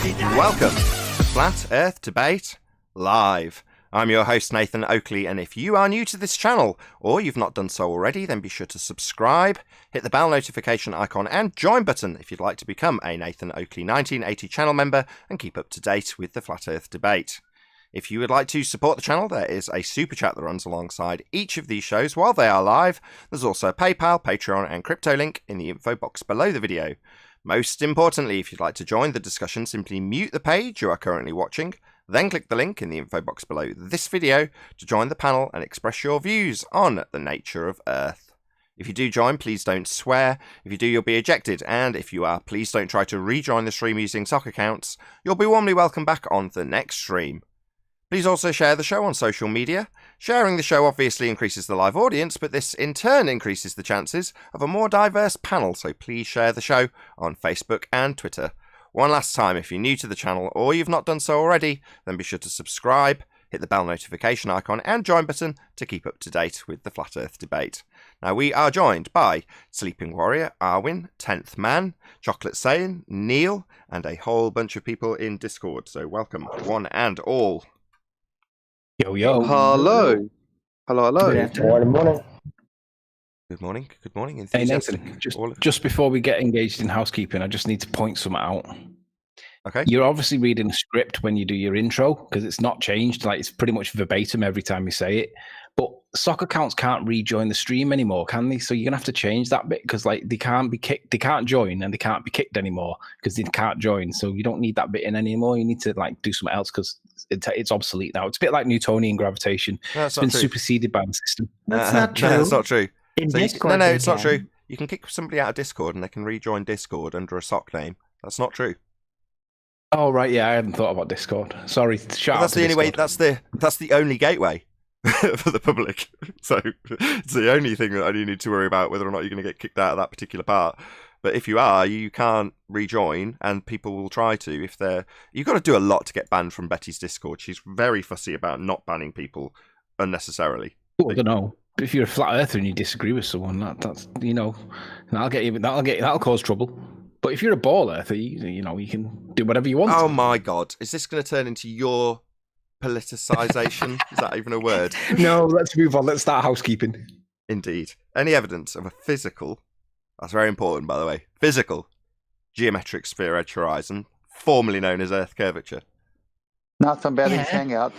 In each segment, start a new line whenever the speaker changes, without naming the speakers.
Welcome to Flat Earth Debate Live. I'm your host Nathan Oakley, and if you are new to this channel, or you've not done so already, then be sure to subscribe, hit the bell notification icon and join button if you'd like to become a Nathan Oakley 1980 channel member and keep up to date with the Flat Earth Debate. If you would like to support the channel, there is a super chat that runs alongside each of these shows while they are live. There's also a PayPal, Patreon and crypto link in the info box below the video. Most importantly, if you'd like to join the discussion, simply mute the page you are currently watching, then click the link in the info box below this video to join the panel and express your views on the nature of Earth. If you do join, please don't swear. If you do, you'll be ejected. And if you are, please don't try to rejoin the stream using sock accounts. You'll be warmly welcomed back on the next stream. Please also share the show on social media. Sharing the show obviously increases the live audience, but this in turn increases the chances of a more diverse panel, so please share the show on Facebook and Twitter. One last time, if you're new to the channel or you've not done so already, then be sure to subscribe, hit the bell notification icon and join button to keep up to date with the Flat Earth Debate. Now we are joined by Sleeping Warrior, Arwin, 10th Man, Chocolate Saiyan, Neil, and a whole bunch of people in Discord, so welcome one and all.
Yo, yo.
Hello. Hello, hello.
Good afternoon.
Morning.
Good morning. Good morning.
Hey, Nathan, just before we get engaged in housekeeping, I just need to point something out.
Okay.
You're obviously reading a script when you do your intro because it's not changed. Like, it's pretty much verbatim every time you say it. But sock accounts can't rejoin the stream anymore, can they? So you're gonna have to change that bit because, like, they can't be kicked, they can't join, and they can't be kicked anymore because they can't join. So you don't need that bit in anymore. You need to like do something else because it's obsolete now. It's a bit like Newtonian gravitation.
No,
it's been superseded by the system.
That's not true.
No, that's not true.
In
So
Discord,
no, it's not true. You can kick somebody out of Discord and they can rejoin Discord under a sock name. That's not true.
Oh right, yeah, I hadn't thought about Discord. Sorry, shout out
That's
to
the only way.
Discord.
That's the only gateway for the public. So it's the only thing that you need to worry about whether or not you're going to get kicked out of that particular part. But if you are, you can't rejoin, and people will try to if they're. You've got to do a lot to get banned from Betty's Discord. She's very fussy about not banning people unnecessarily.
Well, I don't know. If you're a flat earther and you disagree with someone, that's you know, that'll cause trouble. But if you're a ball earther, you know, you can do whatever you want.
Oh my God, is this going to turn into your politicization? Is that even a word?
No, let's move on. Let's start housekeeping.
Indeed. Any evidence of a physical, that's very important by the way, physical geometric sphere edge horizon, formerly known as Earth curvature?
Not from Betty's Hangout.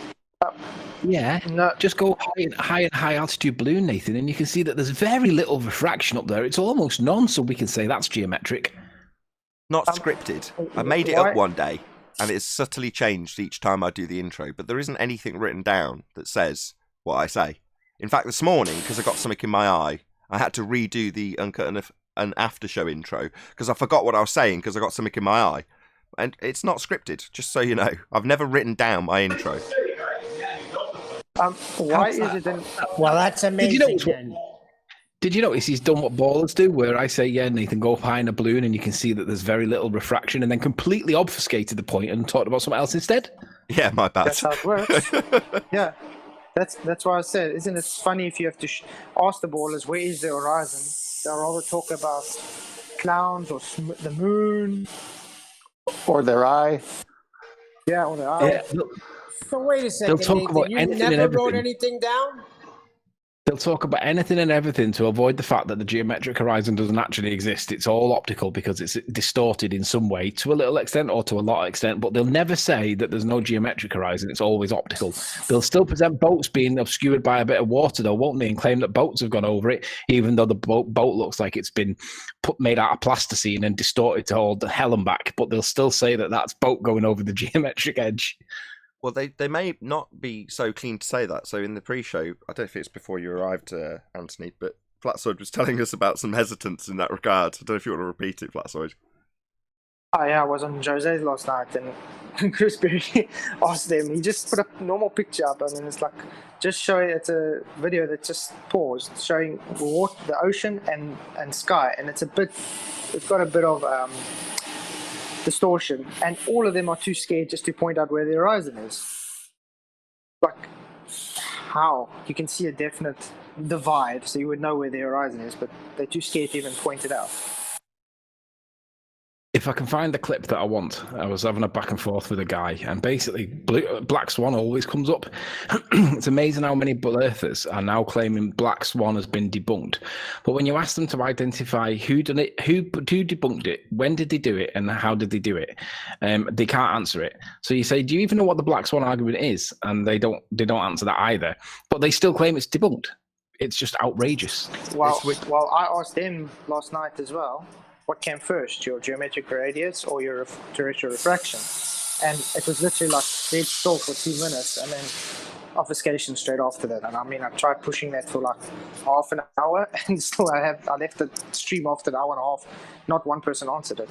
Yeah,
No.
just go high and high altitude balloon, Nathan, and you can see that there's very little refraction up there. It's almost none, so we can say that's geometric.
Not scripted. I made it up one day, and it's subtly changed each time I do the intro, but there isn't anything written down that says what I say. In fact, this morning, because I got something in my eye, I had to redo the uncut and after show intro, because I forgot what I was saying because I got something in my eye. And it's not scripted, just so you know. I've never written down my intro.
Why is it then?
Well, that's amazing.
Did you notice he's done what ballers do, where I say, yeah, Nathan, go up high in a balloon, and you can see that there's very little refraction, and then completely obfuscated the point and talked about something else instead?
Yeah, my bad.
That's how it works. Yeah, that's why I said. Isn't it funny if you have to ask the ballers where is the horizon? They'll rather talk about clowns or the moon or their eye. Yeah, or their eye.
Yeah, look,
So wait a second,
They'll talk
Nathan,
about
you
anything and
never wrote
everything.
anything down?
they'll talk about anything and everything to avoid the fact that the geometric horizon doesn't actually exist. It's all optical because it's distorted in some way to a little extent or to a lot of extent, but they'll never say that there's no geometric horizon. It's always optical. They'll still present boats being obscured by a bit of water though, won't they? And claim that boats have gone over it, even though the boat looks like it's been made out of plasticine and distorted to hold the hell and back, but they'll still say that that's boat going over the geometric edge.
Well, they may not be so keen to say that. So in the pre-show, I don't know if it's before you arrived, Anthony, but Flatsword was telling us about some hesitance in that regard. I don't know if you want to repeat it, Flatsword.
Oh yeah, I was on Jose's last night and Chris Berry asked them. He just put a normal picture up. I mean, it's like just showing. It's a video that just paused, showing water, the ocean and sky, and it's got a bit of distortion, and all of them are too scared just to point out where the horizon is. Like, how? You can see a definite divide, so you would know where the horizon is, but they're too scared to even point it out.
if I can find the clip that I want, I was having a back and forth with a guy, and basically Black Swan always comes up. It's amazing how many Bull Earthers are now claiming Black Swan has been debunked. But when you ask them to identify who done it, who debunked it, when did they do it, and how did they do it, they can't answer it. So you say, do you even know what the Black Swan argument is? And they don't answer that either. But they still claim it's debunked. It's just outrageous.
Well, I asked him last night as well. What came first, your geometric radius or your terrestrial refraction? And it was literally like dead still for 2 minutes, and then obfuscation straight after that. And I mean, I tried pushing that for like half an hour, and still I left the stream after an hour and a half. Not one person answered it.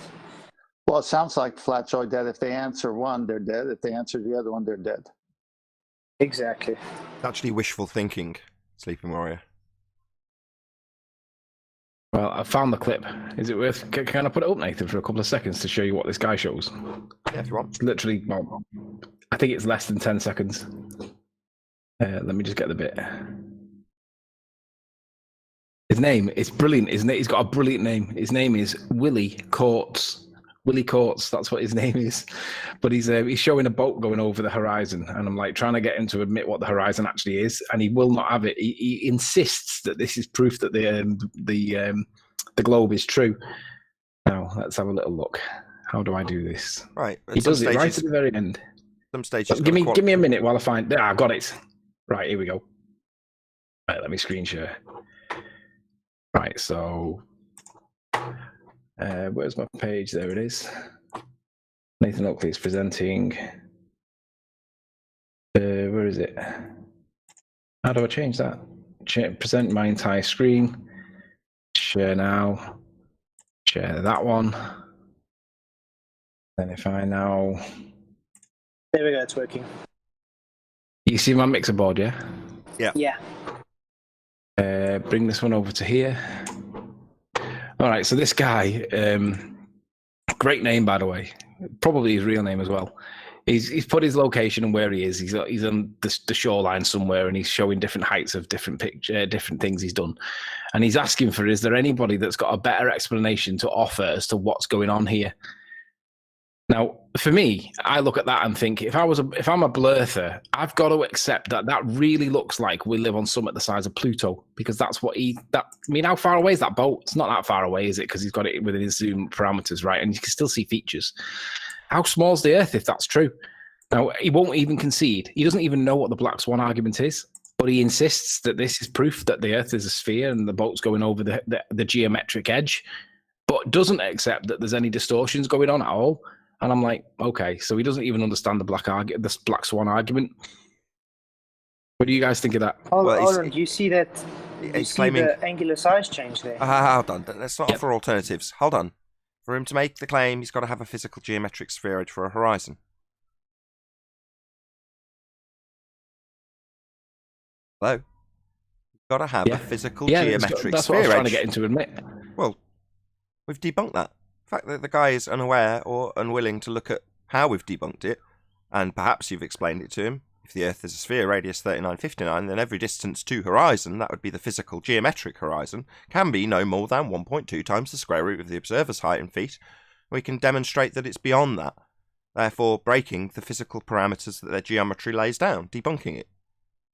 Well, it sounds like Flatjoy that if they answer one, they're dead. If they answer the other one, they're dead.
Exactly.
Actually, wishful thinking, Sleeping Warrior.
Well, I found the clip. Is it worth? Can I put it up, Nathan, for a couple of seconds to show you what this guy shows?
Yeah, if you want.
It's literally, well, I think it's less than 10 seconds. Let me just get the bit. His name is brilliant, isn't it? He's got a brilliant name. His name is Willie Courts. Willie Courts, that's what his name is. But he's showing a boat going over the horizon, and I'm like trying to get him to admit what the horizon actually is, and he will not have it. He insists that this is proof that the globe is true. Now let's have a little look. How do I do this?
Right,
he does it right at the very end.
Some stages.
Give me a minute while I find. I got it. Right, here we go. Right, let me screen share. Right, so. Where's my page? There it is. Nathan Oakley is presenting. Where is it? How do I change that? Present my entire screen. Share now. Share that one. Then if I now...
There we go, it's working.
You see my mixer board, yeah?
Yeah.
Bring this one over to here. All right, so this guy, great name, by the way, probably his real name as well. He's put his location and where he is. He's on the shoreline somewhere, and he's showing different heights of different things he's done. And he's asking for, is there anybody that's got a better explanation to offer as to what's going on here? Now, for me, I look at that and think, if I'm a blurther, I've got to accept that really looks like we live on something the size of Pluto, because that's what how far away is that boat? It's not that far away, is it? Because he's got it within his zoom parameters, right? And you can still see features. How small is the Earth if that's true? Now, he won't even concede. He doesn't even know what the Black Swan argument is, but he insists that this is proof that the Earth is a sphere and the boat's going over the geometric edge, but doesn't accept that there's any distortions going on at all. And I'm like, okay, so he doesn't even understand the Black Swan argument. What do you guys think of that?
Hold on, do you see that?
He's claiming
the angular size change there?
Hold on, let's not offer alternatives. Hold on. For him to make the claim, he's got to have a physical geometric spheroid for a horizon. Hello? He's got to have a physical geometric spheroid.
That's what I was trying to get him to admit.
Well, we've debunked that. The fact that the guy is unaware or unwilling to look at how we've debunked it, and perhaps you've explained it to him. If the Earth is a sphere, radius 3959, then every distance to horizon, that would be the physical geometric horizon, can be no more than 1.2 times the square root of the observer's height in feet. We can demonstrate that it's beyond that, therefore breaking the physical parameters that their geometry lays down, debunking it.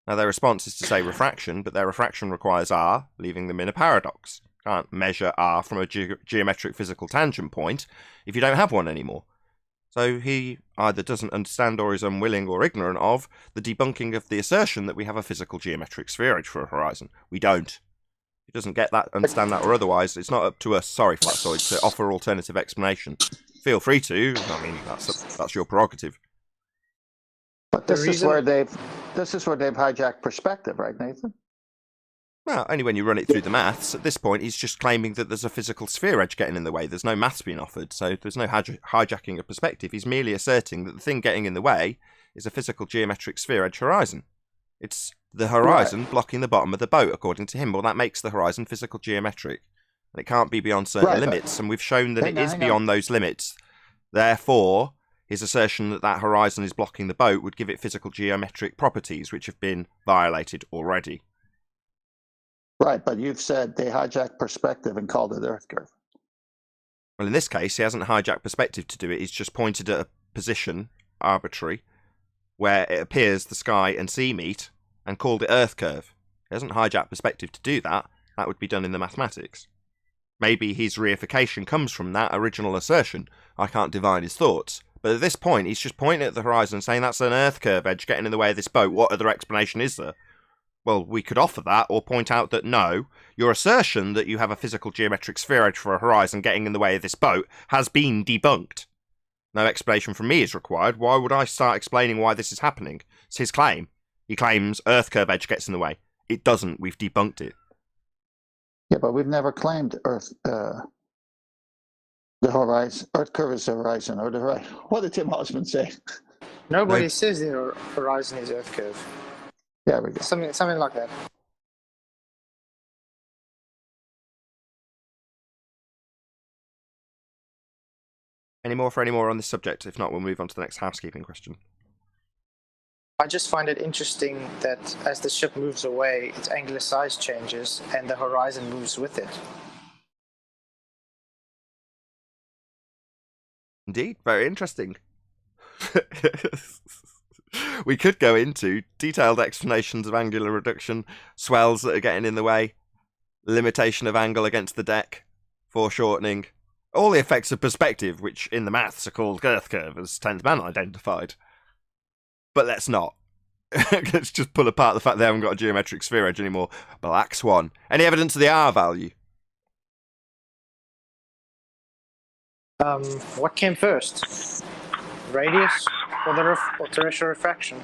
Now their response is to say refraction, but their refraction requires r, leaving them in a paradox. Can't measure r from a geometric physical tangent point if you don't have one anymore. So he either doesn't understand or is unwilling or ignorant of the debunking of the assertion that we have a physical geometric spheroid for a horizon. We don't. He doesn't get that, understand that, or otherwise. It's not up to us, sorry, Flatzoid, to offer alternative explanation. Feel free to. I mean, that's your prerogative.
But this is where they've hijacked perspective, right, Nathan?
Well, only when you run it through the maths. At this point, he's just claiming that there's a physical sphere edge getting in the way. There's no maths being offered, so there's no hijacking of perspective. He's merely asserting that the thing getting in the way is a physical geometric sphere edge horizon. It's the horizon blocking the bottom of the boat, according to him. Well, that makes the horizon physical geometric. And it can't be beyond certain limits, and we've shown that it is beyond those limits. Therefore, his assertion that that horizon is blocking the boat would give it physical geometric properties, which have been violated already.
Right, but you've said they hijacked perspective and called it Earth curve.
Well, in this case, he hasn't hijacked perspective to do it. He's just pointed at a position, arbitrary, where it appears the sky and sea meet, and called it Earth curve. He hasn't hijacked perspective to do that. That would be done in the mathematics. Maybe his reification comes from that original assertion. I can't divine his thoughts. But at this point, he's just pointing at the horizon saying that's an Earth curve edge getting in the way of this boat. What other explanation is there? Well, we could offer that, or point out that no, your assertion that you have a physical geometric sphere edge for a horizon getting in the way of this boat has been debunked. No explanation from me is required. Why would I start explaining why this is happening? It's his claim. He claims Earth curve edge gets in the way. It doesn't. We've debunked it.
Yeah, but we've never claimed Earth, the horizon, Earth curve is the horizon, or the right. What did Tim Osmond say?
Nobody
No.
says the horizon is Earth curve.
There we go.
Something like that.
Any more on this subject? If not, we'll move on to the next housekeeping question.
I just find it interesting that as the ship moves away, its angular size changes and the horizon moves with it.
Indeed, very interesting. We could go into detailed explanations of angular reduction, swells that are getting in the way, limitation of angle against the deck, foreshortening, all the effects of perspective, which in the maths are called Earth curve, as 10th man identified. But let's not. Let's just pull apart the fact they haven't got a geometric sphere edge anymore. Black Swan. Any evidence of the R value?
What came first? Radius or terrestrial refraction?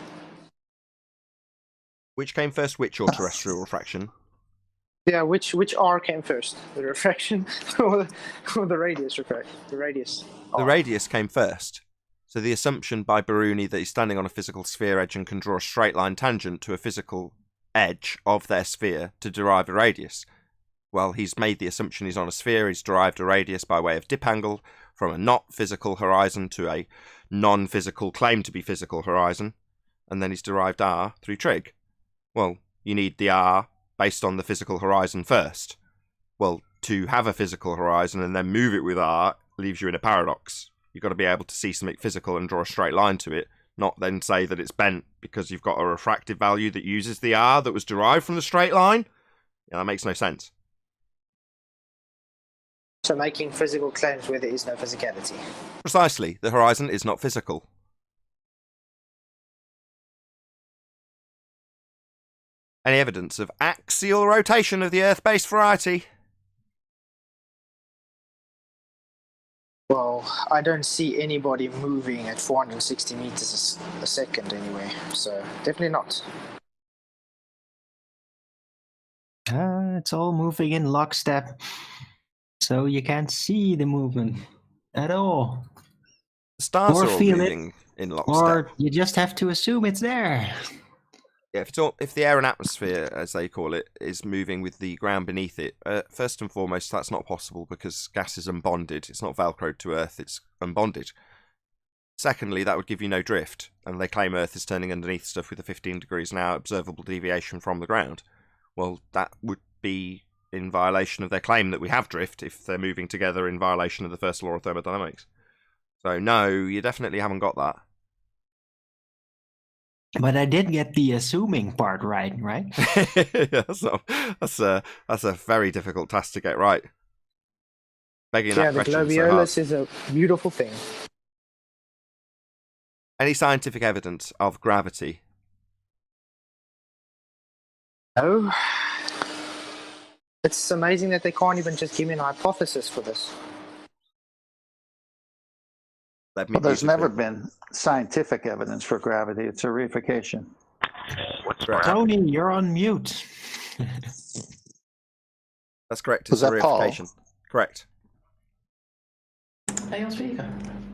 Which came first, which or terrestrial refraction?
Yeah, which R came first? The refraction or the radius refraction? The radius.
The
R.
radius came first. So the assumption by Biruni that he's standing on a physical sphere edge and can draw a straight line tangent to a physical edge of their sphere to derive a radius. Well, he's made the assumption he's on a sphere, he's derived a radius by way of dip angle from a not physical horizon to a non-physical claim to be physical horizon, and then he's derived R through trig. Well, you need the R based on the physical horizon first. Well, to have a physical horizon and then move it with R leaves you in a paradox. You've got to be able to see something physical and draw a straight line to it, not then say that it's bent because you've got a refractive value that uses the R that was derived from the straight line. Yeah, that makes no sense.
So making physical claims where there is no physicality.
Precisely, the horizon is not physical. Any evidence of axial rotation of the Earth-based variety?
Well, I don't see anybody moving at 460 meters a second anyway, so definitely not.
It's all moving in lockstep, so you can't see the movement at all.
The stars
Or
are all
feel it,
moving in lockstep.
Or you just have to assume it's there.
Yeah, if the air and atmosphere, as they call it, is moving with the ground beneath it, first and foremost, that's not possible because gas is unbonded. It's not velcroed to Earth, it's unbonded. Secondly, that would give you no drift, and they claim Earth is turning underneath stuff with a 15 degrees an hour observable deviation from the ground. Well, that would be in violation of their claim that we have drift if they're moving together in violation of the first law of thermodynamics. So no, you definitely haven't got that.
But I did get the assuming part right?
Yeah, that's a very difficult task to get right. Begging
Yeah,
that
the
question so hard.
globuolus is a beautiful thing.
Any scientific evidence of gravity?
No. It's amazing that they can't even just give me an hypothesis for this.
Let me
Well, there's
use it
never
for-
been scientific evidence for gravity. It's a reification.
Correct.
Tony, you're on mute.
That's correct.
Was
It's a
that Paul?
reification. Correct.
Hey, on speaker.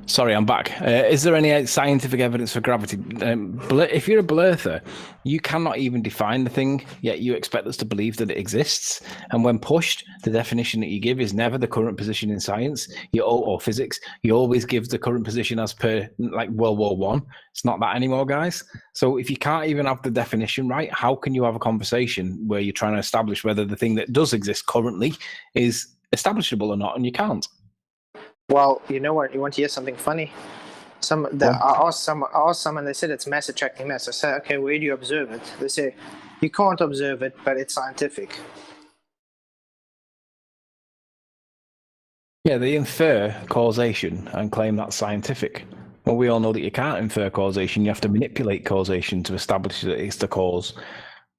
Sorry, I'm back. Is there any scientific evidence for gravity? If you're a blurther, you cannot even define the thing, yet you expect us to believe that it exists. And when pushed, the definition that you give is never the current position in science or physics. You always give the current position as per like World War One. It's not that anymore, guys. So if you can't even have the definition right, how can you have a conversation where you're trying to establish whether the thing that does exist currently is establishable or not? And you can't.
Well, you know what? You want to hear something funny? I asked someone. They said it's mass attracting mass. I said, okay, where do you observe it? They say you can't observe it, but it's scientific.
Yeah, they infer causation and claim that's scientific. Well, we all know that you can't infer causation. You have to manipulate causation to establish that it's the cause.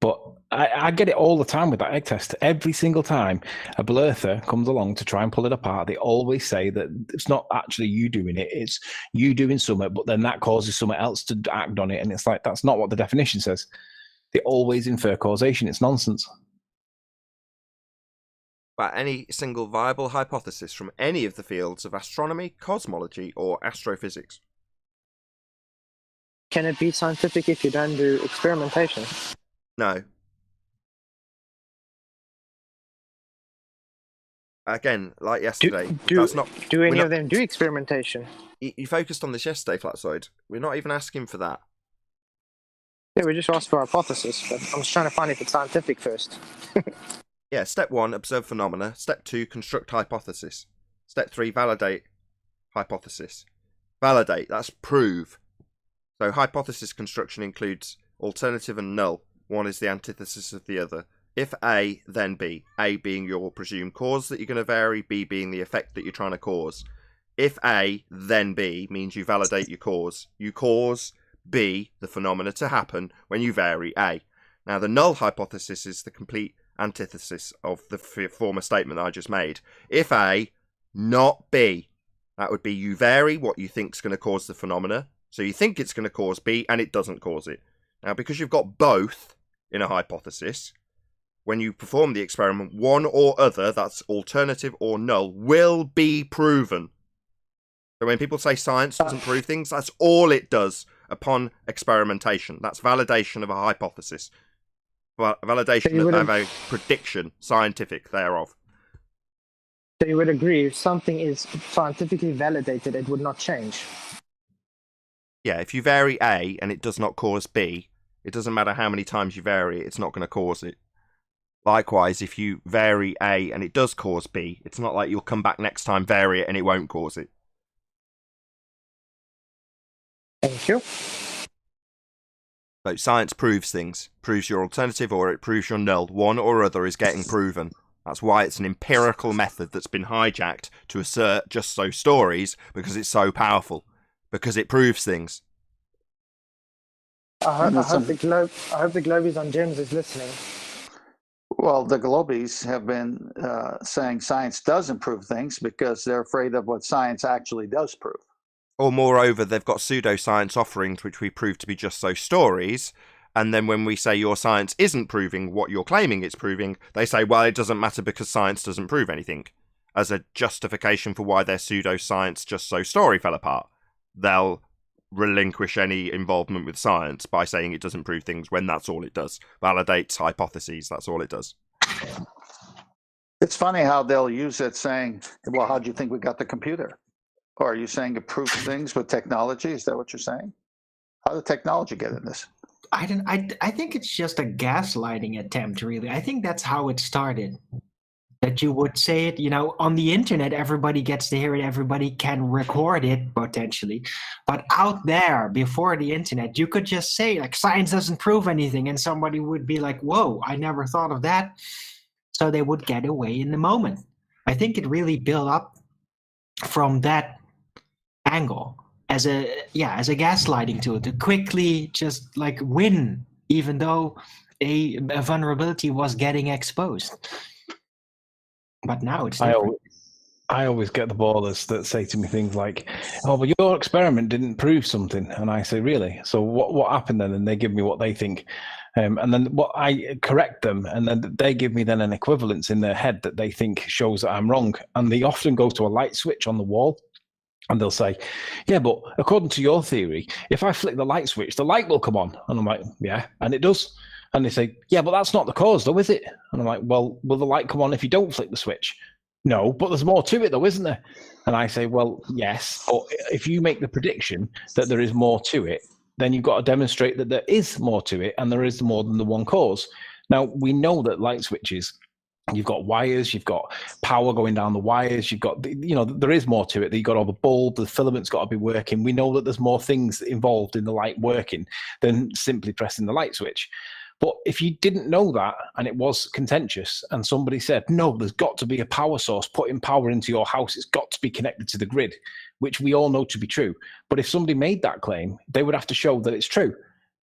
But I get it all the time with that egg test. Every single time a blurther comes along to try and pull it apart, they always say that it's not actually you doing it, it's you doing something, but then that causes someone else to act on it. And it's like, that's not what the definition says. They always infer causation. It's nonsense.
About any single viable hypothesis from any of the fields of astronomy, cosmology, or astrophysics.
Can it be scientific if you don't do experimentation?
No. Again, like yesterday, that's not.
Do any of them do experimentation?
You focused on this yesterday, Flatside. We're not even asking for that.
Yeah, we just asked for a hypothesis, but I'm just trying to find if it's scientific first.
Yeah, step 1, observe phenomena. Step 2, construct hypothesis. Step 3, validate hypothesis. Validate, that's prove. So hypothesis construction includes alternative and null. One is the antithesis of the other. If A, then B. A being your presumed cause that you're going to vary, B being the effect that you're trying to cause. If A, then B means you validate your cause. You cause B, the phenomena, to happen when you vary A. Now, the null hypothesis is the complete antithesis of the former statement that I just made. If A, not B, that would be you vary what you think is going to cause the phenomena. So you think it's going to cause B, and it doesn't cause it. Now, because you've got both in a hypothesis, when you perform the experiment, one or other, that's alternative or null, will be proven. So when people say science doesn't prove things, that's all it does upon experimentation. That's validation of a hypothesis. Validation of a prediction, scientific, thereof.
So you would agree, if something is scientifically validated, it would not change?
Yeah, if you vary A and it does not cause B, it doesn't matter how many times you vary it, it's not going to cause it. Likewise, if you vary A and it does cause B, it's not like you'll come back next time, vary it, and it won't cause it.
Thank you.
So science proves things. Proves your alternative or it proves your null. One or other is getting proven. That's why it's an empirical method that's been hijacked to assert just so stories, because it's so powerful. Because it proves things.
I hope the Globies on Gems is listening.
Well, the Globies have been saying science doesn't prove things because they're afraid of what science actually does prove.
Or moreover, they've got pseudoscience offerings which we prove to be just so stories. And then when we say your science isn't proving what you're claiming it's proving, they say, well, it doesn't matter because science doesn't prove anything. As a justification for why their pseudoscience just so story fell apart. They'll relinquish any involvement with science by saying it doesn't prove things when that's all it does. Validates hypotheses, that's all it does.
It's funny how they'll use it saying, well, how do you think we got the computer? Or are you saying it proves things with technology? Is that what you're saying? How did technology get in this?
I think it's just a gaslighting attempt, really. I think that's how it started. That you would say it, on the internet, everybody gets to hear it, everybody can record it, potentially. But out there, before the internet, you could just say, like, science doesn't prove anything, and somebody would be like, whoa, I never thought of that. So they would get away in the moment. I think it really built up from that angle as a gaslighting tool to quickly just like win, even though a vulnerability was getting exposed. But now it's different.
I always get the ballers that say to me things like, oh, but your experiment didn't prove something. And I say, really? So what happened then? And they give me what they think. And then I correct them. And then they give me then an equivalence in their head that they think shows that I'm wrong. And they often go to a light switch on the wall. And they'll say, yeah, but according to your theory, if I flick the light switch, the light will come on. And I'm like, yeah, and it does. And they say, yeah, but that's not the cause, though, is it? And I'm like, well, will the light come on if you don't flick the switch? No, but there's more to it, though, isn't there? And I say, well, yes. But if you make the prediction that there is more to it, then you've got to demonstrate that there is more to it and there is more than the one cause. Now, we know that light switches You've got wires, you've got power going down the wires, you've got, there is more to it. You've got all the bulb, the filament's got to be working. We know that there's more things involved in the light working than simply pressing the light switch. But if you didn't know that and it was contentious and somebody said, no, there's got to be a power source putting power into your house, it's got to be connected to the grid, which we all know to be true. But if somebody made that claim, they would have to show that it's true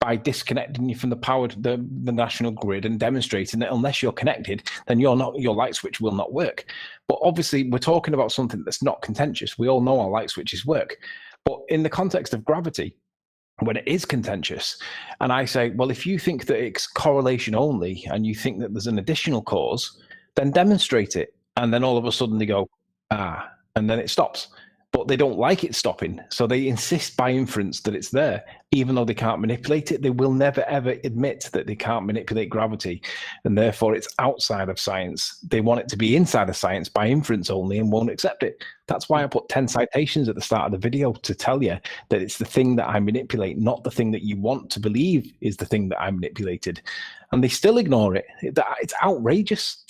by disconnecting you from the national grid and demonstrating that unless you're connected, then your light switch will not work. But obviously, we're talking about something that's not contentious. We all know our light switches work. But in the context of gravity, when it is contentious, and I say, well, if you think that it's correlation only and you think that there's an additional cause, then demonstrate it. And then all of a sudden they go, and then it stops. But they don't like it stopping. So they insist by inference that it's there, even though they can't manipulate it. They will never, ever admit that they can't manipulate gravity. And therefore, it's outside of science. They want it to be inside of science by inference only and won't accept it. That's why I put 10 citations at the start of the video to tell you that it's the thing that I manipulate, not the thing that you want to believe is the thing that I manipulated. And they still ignore it. It's outrageous.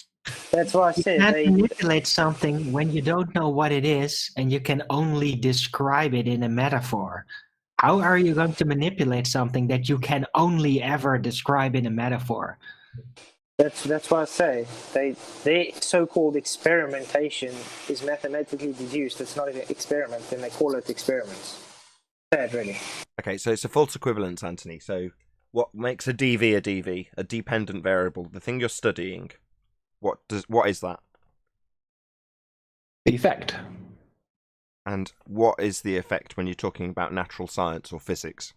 That's why I
You
said
can't manipulate something when you don't know what it is and you can only describe it in a metaphor. How are you going to manipulate something that you can only ever describe in a metaphor?
that's why I say they so-called experimentation is mathematically deduced. It's not an experiment, and they call it experiments. Sad, really.
Okay, so it's a false equivalence, Anthony. So what makes a DV, a dependent variable, the thing you're studying? What is that?
The effect.
And what is the effect when you're talking about natural science or physics?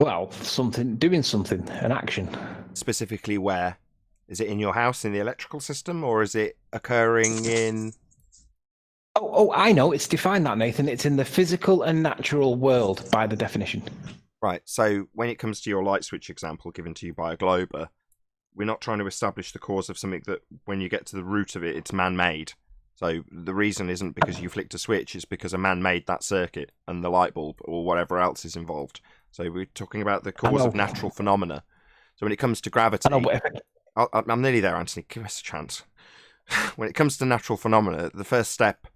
Well, doing something, an action.
Specifically where? Is it in your house, in the electrical system, or is it occurring in...
Oh, I know. It's defined that, Nathan. It's in the physical and natural world by the definition.
Right, so when it comes to your light switch example given to you by a glober, we're not trying to establish the cause of something that, when you get to the root of it, it's man-made. So the reason isn't because you flicked a switch, it's because a man made that circuit and the light bulb or whatever else is involved. So we're talking about the cause of natural phenomena. So when it comes to gravity... I'm nearly there, Anthony. Give us a chance. When it comes to natural phenomena, the first step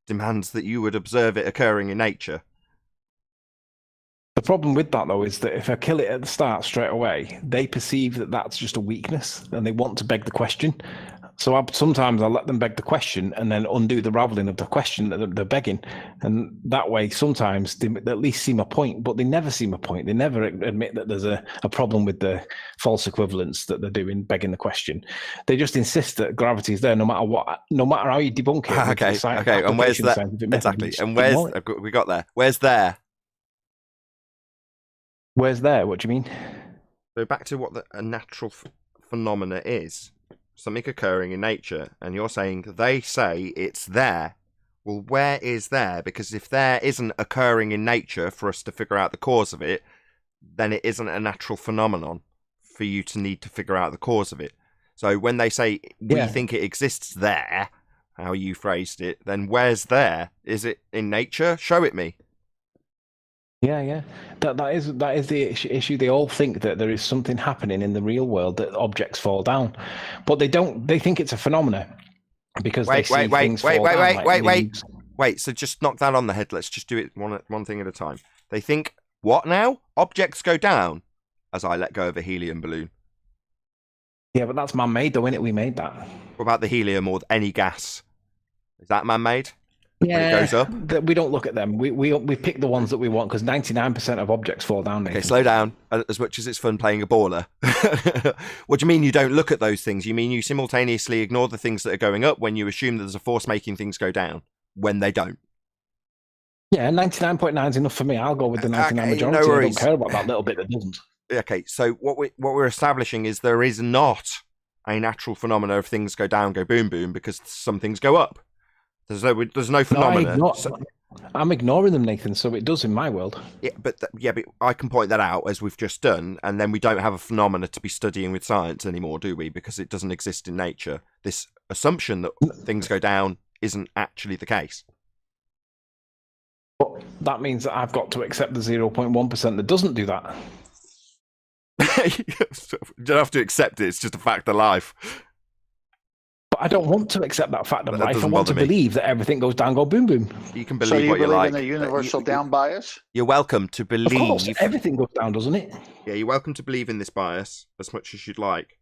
demands that you would observe it occurring in nature.
The problem with that, though, is that if I kill it at the start straight away, they perceive that that's just a weakness and they want to beg the question. So sometimes I'll let them beg the question and then undo the raveling of the question that they're begging. And that way, sometimes they at least see my point, but they never see my point. They never admit that there's a problem with the false equivalence that they're doing, begging the question. They just insist that gravity is there no matter what, no matter how you debunk it.
Okay. And where's that? Exactly. And where's, we got there. Where's there?
Where's there? What do you mean?
So back to what a natural phenomena is. Something occurring in nature, and you're saying they say it's there. Well, where is there? Because if there isn't occurring in nature for us to figure out the cause of it, then it isn't a natural phenomenon for you to need to figure out the cause of it. So when they say we think it exists there, how you phrased it, then where's there? Is it in nature? Show it me.
Yeah. That is the issue. They all think that there is something happening in the real world, that objects fall down, but they don't. They think it's a phenomenon because they see things fall down.
Wait. So just knock that on the head. Let's just do it one thing at a time. They think what now? Objects go down as I let go of a helium balloon.
Yeah, but that's man-made, though, isn't it? We made that.
What about the helium or any gas? Is that man-made?
Yeah,
when it goes up?
We don't look at them. We pick the ones that we want because 99% of objects fall down. Nathan.
Okay, slow down. As much as it's fun playing a baller. What do you mean you don't look at those things? You mean you simultaneously ignore the things that are going up when you assume that there's a force making things go down when they don't?
Yeah, 99.9 is enough for me. I'll go with the 99 majority.
No worries.
I don't care about that little bit that doesn't.
Okay, so what we're establishing is there is not a natural phenomena of things go down, go boom, boom, because some things go up. There's no phenomena.
No, I'm ignoring them, Nathan. So it does in my world.
Yeah, but I can point that out as we've just done, and then we don't have a phenomena to be studying with science anymore, do we? Because it doesn't exist in nature. This assumption that things go down isn't actually the case.
But that means that I've got to accept the 0.1% that doesn't do that.
You don't have to accept it. It's just a fact of life.
But I don't want to accept that fact of
But that
life. I
doesn't
want to
bother me.
believe that everything goes down, go boom, boom.
You can
So
believe
you
what you
believe
like.
in a universal
You-
down bias?
You're welcome to
Of
believe.
course, everything goes down, doesn't it?
Yeah, you're welcome to believe in this bias as much as you'd like.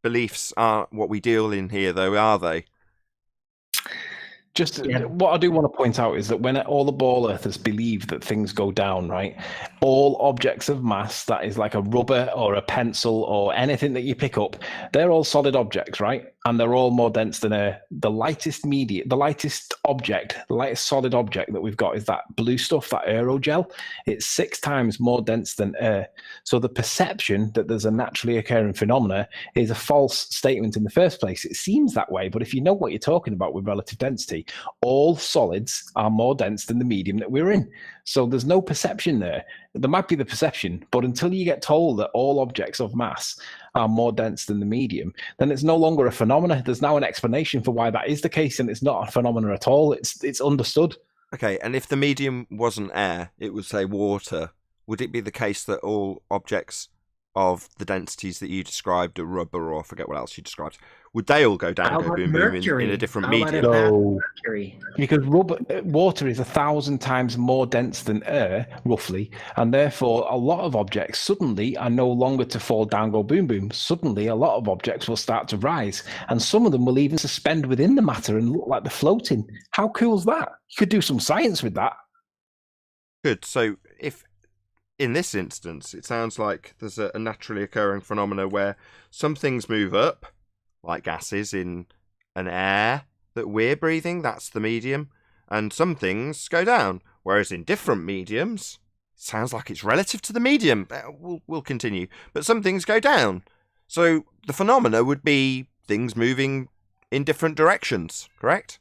Beliefs aren't what we deal in here, though, are they?
Just
Yeah.
what I do want to point out is that when all the ball earthers believe that things go down, right? All objects of mass, that is like a rubber or a pencil or anything that you pick up, they're all solid objects, right? And they're all more dense than air. The lightest object, the lightest solid object that we've got is that blue stuff, that aerogel. It's 6 times more dense than air. So the perception that there's a naturally occurring phenomena is a false statement in the first place. It seems that way, but if you know what you're talking about with relative density, all solids are more dense than the medium that we're in. So there's no perception there. There might be the perception, but until you get told that all objects of mass are more dense than the medium, then it's no longer a phenomena. There's now an explanation for why that is the case, and it's not a phenomena at all. It's understood.
Okay, and if the medium wasn't air, it would say water. Would it be the case that all objects of the densities that you described, a rubber or I forget what else you described, would they all go down,
How
go
about
boom, boom
mercury?
in a different
How about
medium?
if that's
No.
mercury?
Because water is 1,000 times more dense than air, roughly, and therefore a lot of objects suddenly are no longer to fall down, go boom, boom. Suddenly, a lot of objects will start to rise, and some of them will even suspend within the matter and look like they're floating. How cool is that? You could do some science with that.
Good. So if in this instance, it sounds like there's a naturally occurring phenomena where some things move up, like gases in an air that we're breathing, that's the medium, and some things go down, whereas in different mediums, it sounds like it's relative to the medium. We'll continue, but some things go down. So the phenomena would be things moving in different directions, correct?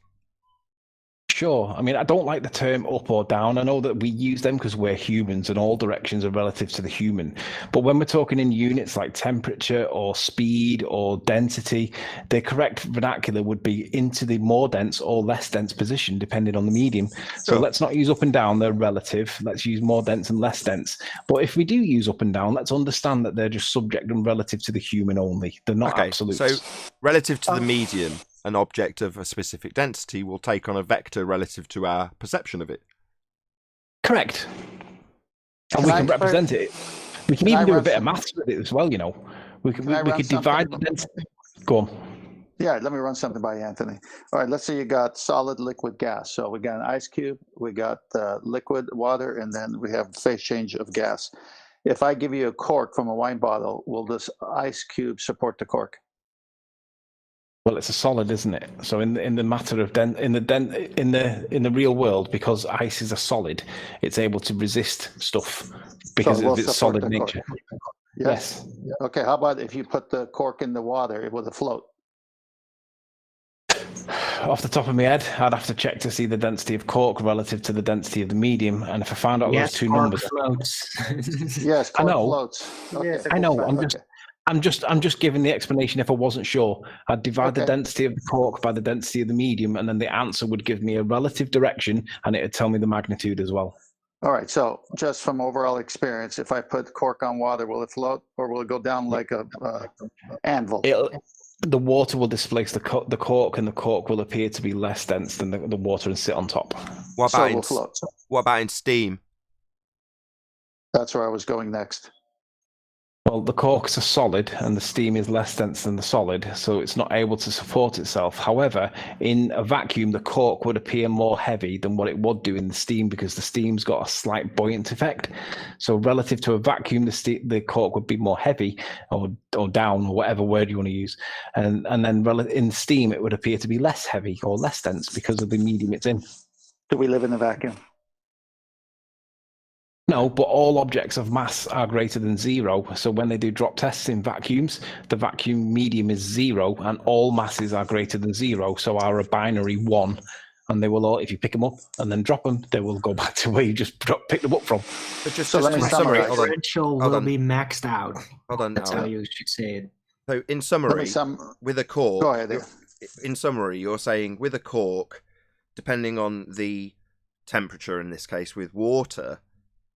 Sure. I mean, I don't like the term up or down. I know that we use them because we're humans and all directions are relative to the human. But when we're talking in units like temperature or speed or density, the correct vernacular would be into the more dense or less dense position, depending on the medium. So
Sure.
let's not use up and down. They're relative. Let's use more dense and less dense. But if we do use up and down, let's understand that they're just subject and relative to the human only. They're not
Okay,
absolutes.
so relative to the medium, an object of a specific density will take on a vector relative to our perception of it.
Correct. And
Can
we
I
can
explain-
represent it. We can
Can I
even do a
run
bit of
some-
maths with it as well, you know. We
Can I run
could divide the
something?
density. Go on.
Yeah, let me run something by you, Anthony. All right, let's say you got solid, liquid, gas. So we got an ice cube, we got liquid water, and then we have phase change of gas. If I give you a cork from a wine bottle, will this ice cube support the cork?
Well, it's a solid, isn't it? So in the matter of in the real world, because ice is a solid, it's able to resist stuff because
it will
of its
support
solid
the cork.
nature.
Yes. Okay, how about if you put the cork in the water, will it float?
Off the top of my head, I'd have to check to see the density of cork relative to the density of the medium, and if I found out
Yes,
those two
cork
numbers,
floats.
Yes,
I
cork
know.
floats. Okay.
Yes,
I know.
Okay.
I'm just giving the explanation if I wasn't sure. I'd divide the
Okay.
density of the cork by the density of the medium, and then the answer would give me a relative direction, and it'd tell me the magnitude as well.
All right, so just from overall experience, if I put cork on water, will it float or will it go down like a anvil?
The water will displace the cork, and the cork will appear to be less dense than the water and sit on top.
What
So
about
it will float.
what about in steam?
That's where I was going next.
Well, the cork's a solid, and the steam is less dense than the solid, so it's not able to support itself. However, in a vacuum, the cork would appear more heavy than what it would do in the steam because the steam's got a slight buoyant effect. So, relative to a vacuum, the cork would be more heavy, or down, or whatever word you want to use. And then in steam, it would appear to be less heavy or less dense because of the medium it's in.
Do we live in a vacuum?
No, but all objects of mass are greater than zero. So when they do drop tests in vacuums, the vacuum medium is zero, and all masses are greater than zero. So are a binary 1, and they will all, if you pick them up and then drop them, they will go back to where you just picked them up from.
But just
So let me
in summary,
summarize.
hold on,
Differential
Hold
will
on.
be maxed out.
hold on.
That's
hold
how
on.
you should say it.
So in
Let
summary,
me
with a cork,
Go ahead,
in summary, you're saying with a cork, depending on the temperature in this case with water,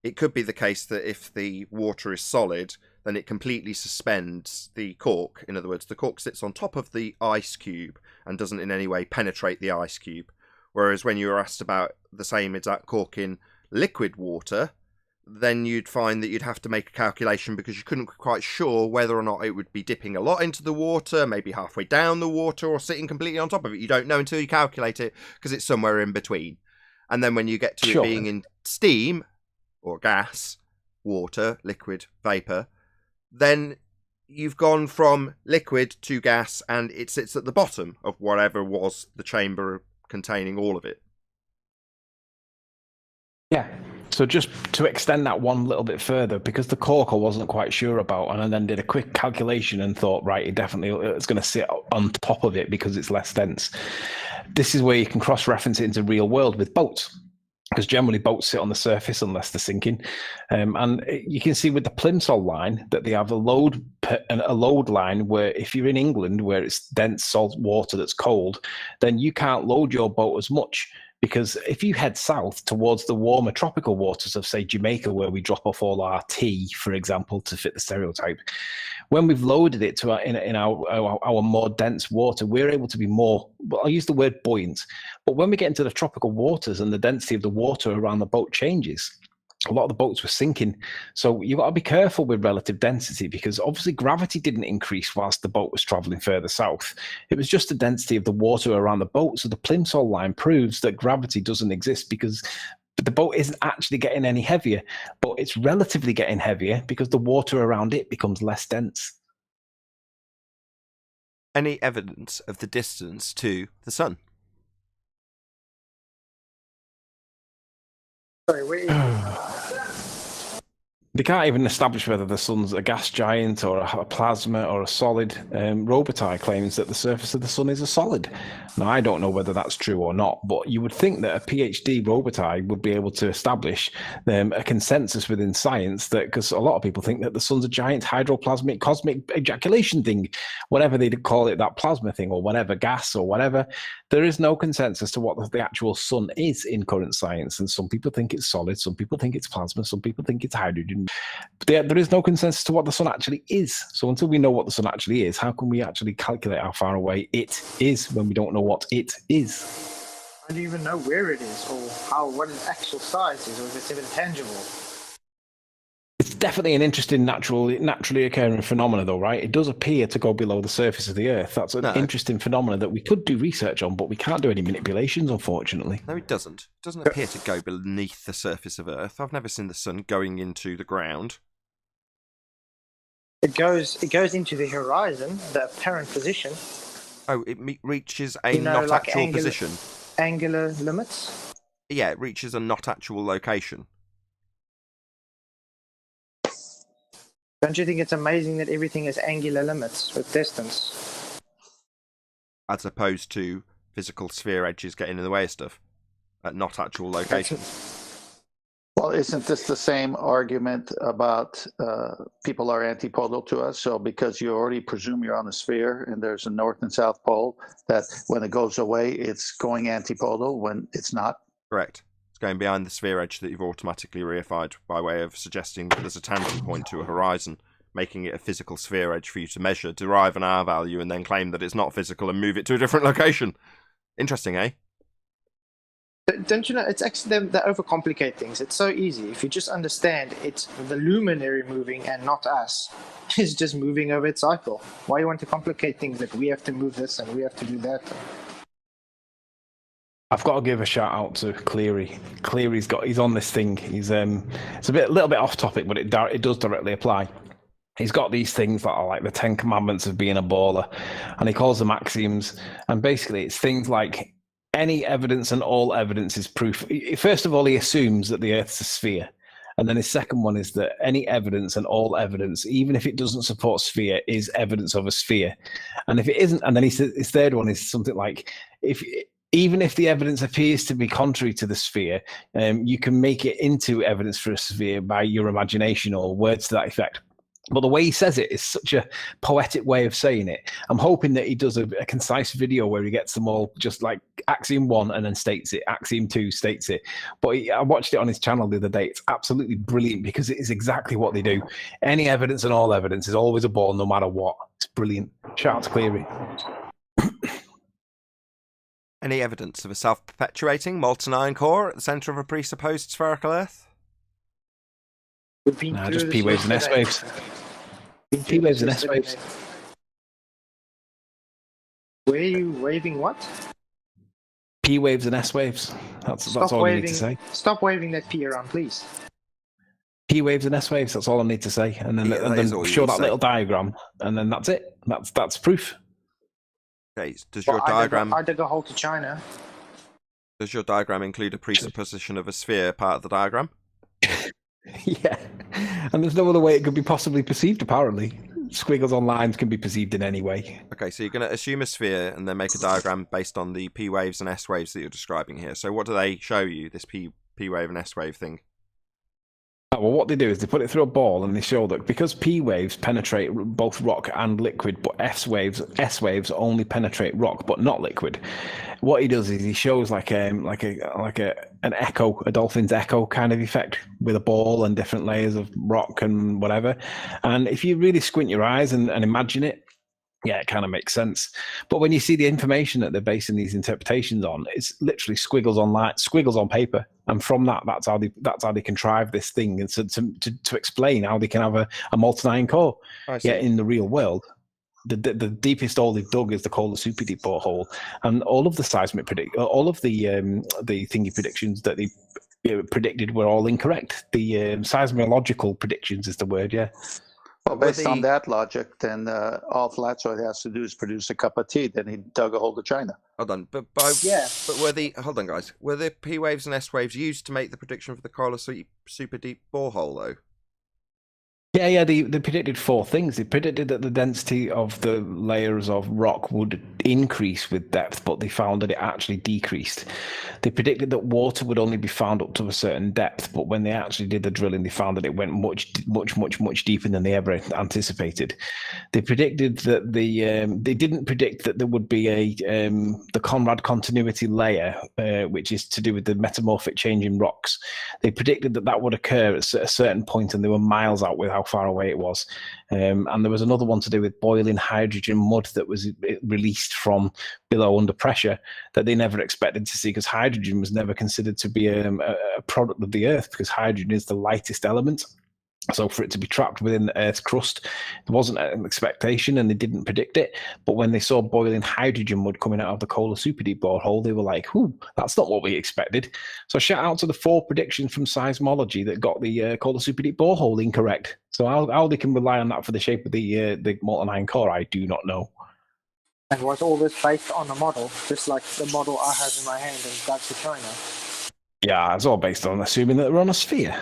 it could be the case that if the water is solid, then it completely suspends the cork. In other words, the cork sits on top of the ice cube and doesn't in any way penetrate the ice cube. Whereas when you were asked about the same exact cork in liquid water, then you'd find that you'd have to make a calculation because you couldn't be quite sure whether or not it would be dipping a lot into the water, maybe halfway down the water, or sitting completely on top of it. You don't know until you calculate it because it's somewhere in between. And then when you get to it being in steam or gas, water, liquid, vapor, then you've gone from liquid to gas and it sits at the bottom of whatever was the chamber containing all of it.
Yeah. So just to extend that one little bit further, because the cork I wasn't quite sure about, and I then did a quick calculation and thought, right, it's going to sit on top of it because it's less dense. This is where you can cross-reference it into real world with boats, because generally boats sit on the surface unless they're sinking. And you can see with the Plimsoll line that they have a load line where if you're in England where it's dense salt water that's cold, then you can't load your boat as much. Because if you head south towards the warmer tropical waters of, say, Jamaica, where we drop off all our tea, for example, to fit the stereotype, when we've loaded it to in our more dense water, we're able to be more, well, I'll use the word buoyant. But when we get into the tropical waters and the density of the water around the boat changes, a lot of the boats were sinking. So you've got to be careful with relative density, because obviously gravity didn't increase whilst the boat was traveling further south. It was just the density of the water around the boat. So the Plimsoll line proves that gravity doesn't exist because the boat isn't actually getting any heavier, but it's relatively getting heavier because the water around it becomes less dense.
Any evidence of the distance to the sun?
Sorry, wait.
They can't even establish whether the sun's a gas giant or a plasma or a solid. Robitaille claims that the surface of the sun is a solid. Now, I don't know whether that's true or not, but you would think that a PhD Robitaille would be able to establish a consensus within science, that because a lot of people think that the sun's a giant hydroplasmic cosmic ejaculation thing, whatever they call it, that plasma thing or whatever, gas or whatever. There is no consensus to what the actual sun is in current science. And some people think it's solid, some people think it's plasma, some people think it's hydrogen. There is no consensus to what the sun actually is. So until we know what the sun actually is, how can we actually calculate how far away it is when we don't know what it is?
I don't even know where it is or what its actual size is, or if it's even tangible.
It's definitely an interesting naturally occurring phenomena, though, right? It does appear to go below the surface of the Earth. That's an interesting phenomena that we could do research on, but we can't do any manipulations, unfortunately.
No, it doesn't. It doesn't appear to go beneath the surface of Earth. I've never seen the sun going into the ground.
It goes into the horizon, the apparent position.
Oh, it reaches a not actual position.
Angular limits?
Yeah, it reaches a not actual location.
Don't you think it's amazing that everything has angular limits with distance?
As opposed to physical sphere edges getting in the way of stuff at not actual locations.
Well, isn't this the same argument about people are antipodal to us? So because you already presume you're on a sphere and there's a north and south pole, that when it goes away, it's going antipodal when it's not?
Correct. It's going behind the sphere edge that you've automatically reified by way of suggesting that there's a tangent point to a horizon, making it a physical sphere edge for you to measure, derive an R value, and then claim that it's not physical and move it to a different location. Interesting, eh?
Don't you know, it's actually, they overcomplicate things. It's so easy. If you just understand it's the luminary moving and not us, it's just moving over its cycle. Why you want to complicate things that we have to move this and we have to do that?
I've got to give a shout out to Cleary. He's on this thing. He's it's a little bit off topic, but it does directly apply. He's got these things that are like the 10 commandments of being a baller, and he calls them axioms. And basically, it's things like any evidence and all evidence is proof. First of all, he assumes that the Earth's a sphere. And then his second one is that any evidence and all evidence, even if it doesn't support sphere, is evidence of a sphere. And if it isn't, and then his third one is something like, even if the evidence appears to be contrary to the sphere, you can make it into evidence for a sphere by your imagination or words to that effect. But the way he says it is such a poetic way of saying it. I'm hoping that he does a concise video where he gets them all just like axiom 1 and then states it, axiom 2 states it. But I watched it on his channel the other day. It's absolutely brilliant because it is exactly what they do. Any evidence and all evidence is always a ball no matter what. It's brilliant. Shout out to Cleary.
Any evidence of a self-perpetuating molten iron core at the centre of a presupposed spherical Earth?
Nah, just P waves and S waves. P waves and S waves.
Were you waving what?
P waves and S waves. That's all I need to say.
Stop waving that P around, please.
P waves and S waves. That's all I need to say. And then, show that little diagram, and then that's it. That's proof.
Okay. Does your diagram?
I dug a hole to China.
Does your diagram include a presupposition of a sphere part of the diagram?
Yeah, and there's no other way it could be possibly perceived, apparently. Squiggles on lines can be perceived in any way.
Okay, so you're going to assume a sphere and then make a diagram based on the P waves and S waves that you're describing here. So what do they show you, this P wave and S wave thing?
Well, what they do is they put it through a ball and they show that because P waves penetrate both rock and liquid, but S waves only penetrate rock but not liquid. What he does is he shows like an echo, a dolphin's echo kind of effect with a ball and different layers of rock and whatever. And if you really squint your eyes and imagine it, yeah, it kind of makes sense. But when you see the information that they're basing these interpretations on, it's literally squiggles on paper. And from that's how they contrive this thing, and so to explain how they can have a molten iron core. Yet in the real world, the deepest hole they've dug is the Kola super deep borehole, and all of the the thingy predictions that they predicted were all incorrect. The seismological predictions is the word, yeah.
Well, based on that logic, then all Flatsoid has to do is produce a cup of tea. Then he dug a hole to China.
Hold on, but hold on, guys. Were the P waves and S waves used to make the prediction for the Kola super deep borehole, though?
Yeah, they predicted 4 things. They predicted that the density of the layers of rock would increase with depth, but they found that it actually decreased. They predicted that water would only be found up to a certain depth, but when they actually did the drilling, they found that it went much deeper than they ever anticipated. They predicted that they didn't predict that there would be the Conrad continuity layer, which is to do with the metamorphic change in rocks. They predicted that would occur at a certain point, and they were miles out with how far away it was. And there was another one to do with boiling hydrogen mud that was released from below under pressure that they never expected to see, because hydrogen was never considered to be a product of the Earth, because hydrogen is the lightest element. So for it to be trapped within the Earth's crust, there wasn't an expectation, and they didn't predict it. But when they saw boiling hydrogen mud coming out of the Kola super deep borehole, they were like, "Ooh, that's not what we expected." So shout out to the 4 predictions from seismology that got the Kola super deep borehole incorrect. So how they can rely on that for the shape of the molten iron core, I do not know.
And was all this based on a model, just like the model I have in my hand and got to China?
Yeah, it's all based on assuming that we're on a sphere.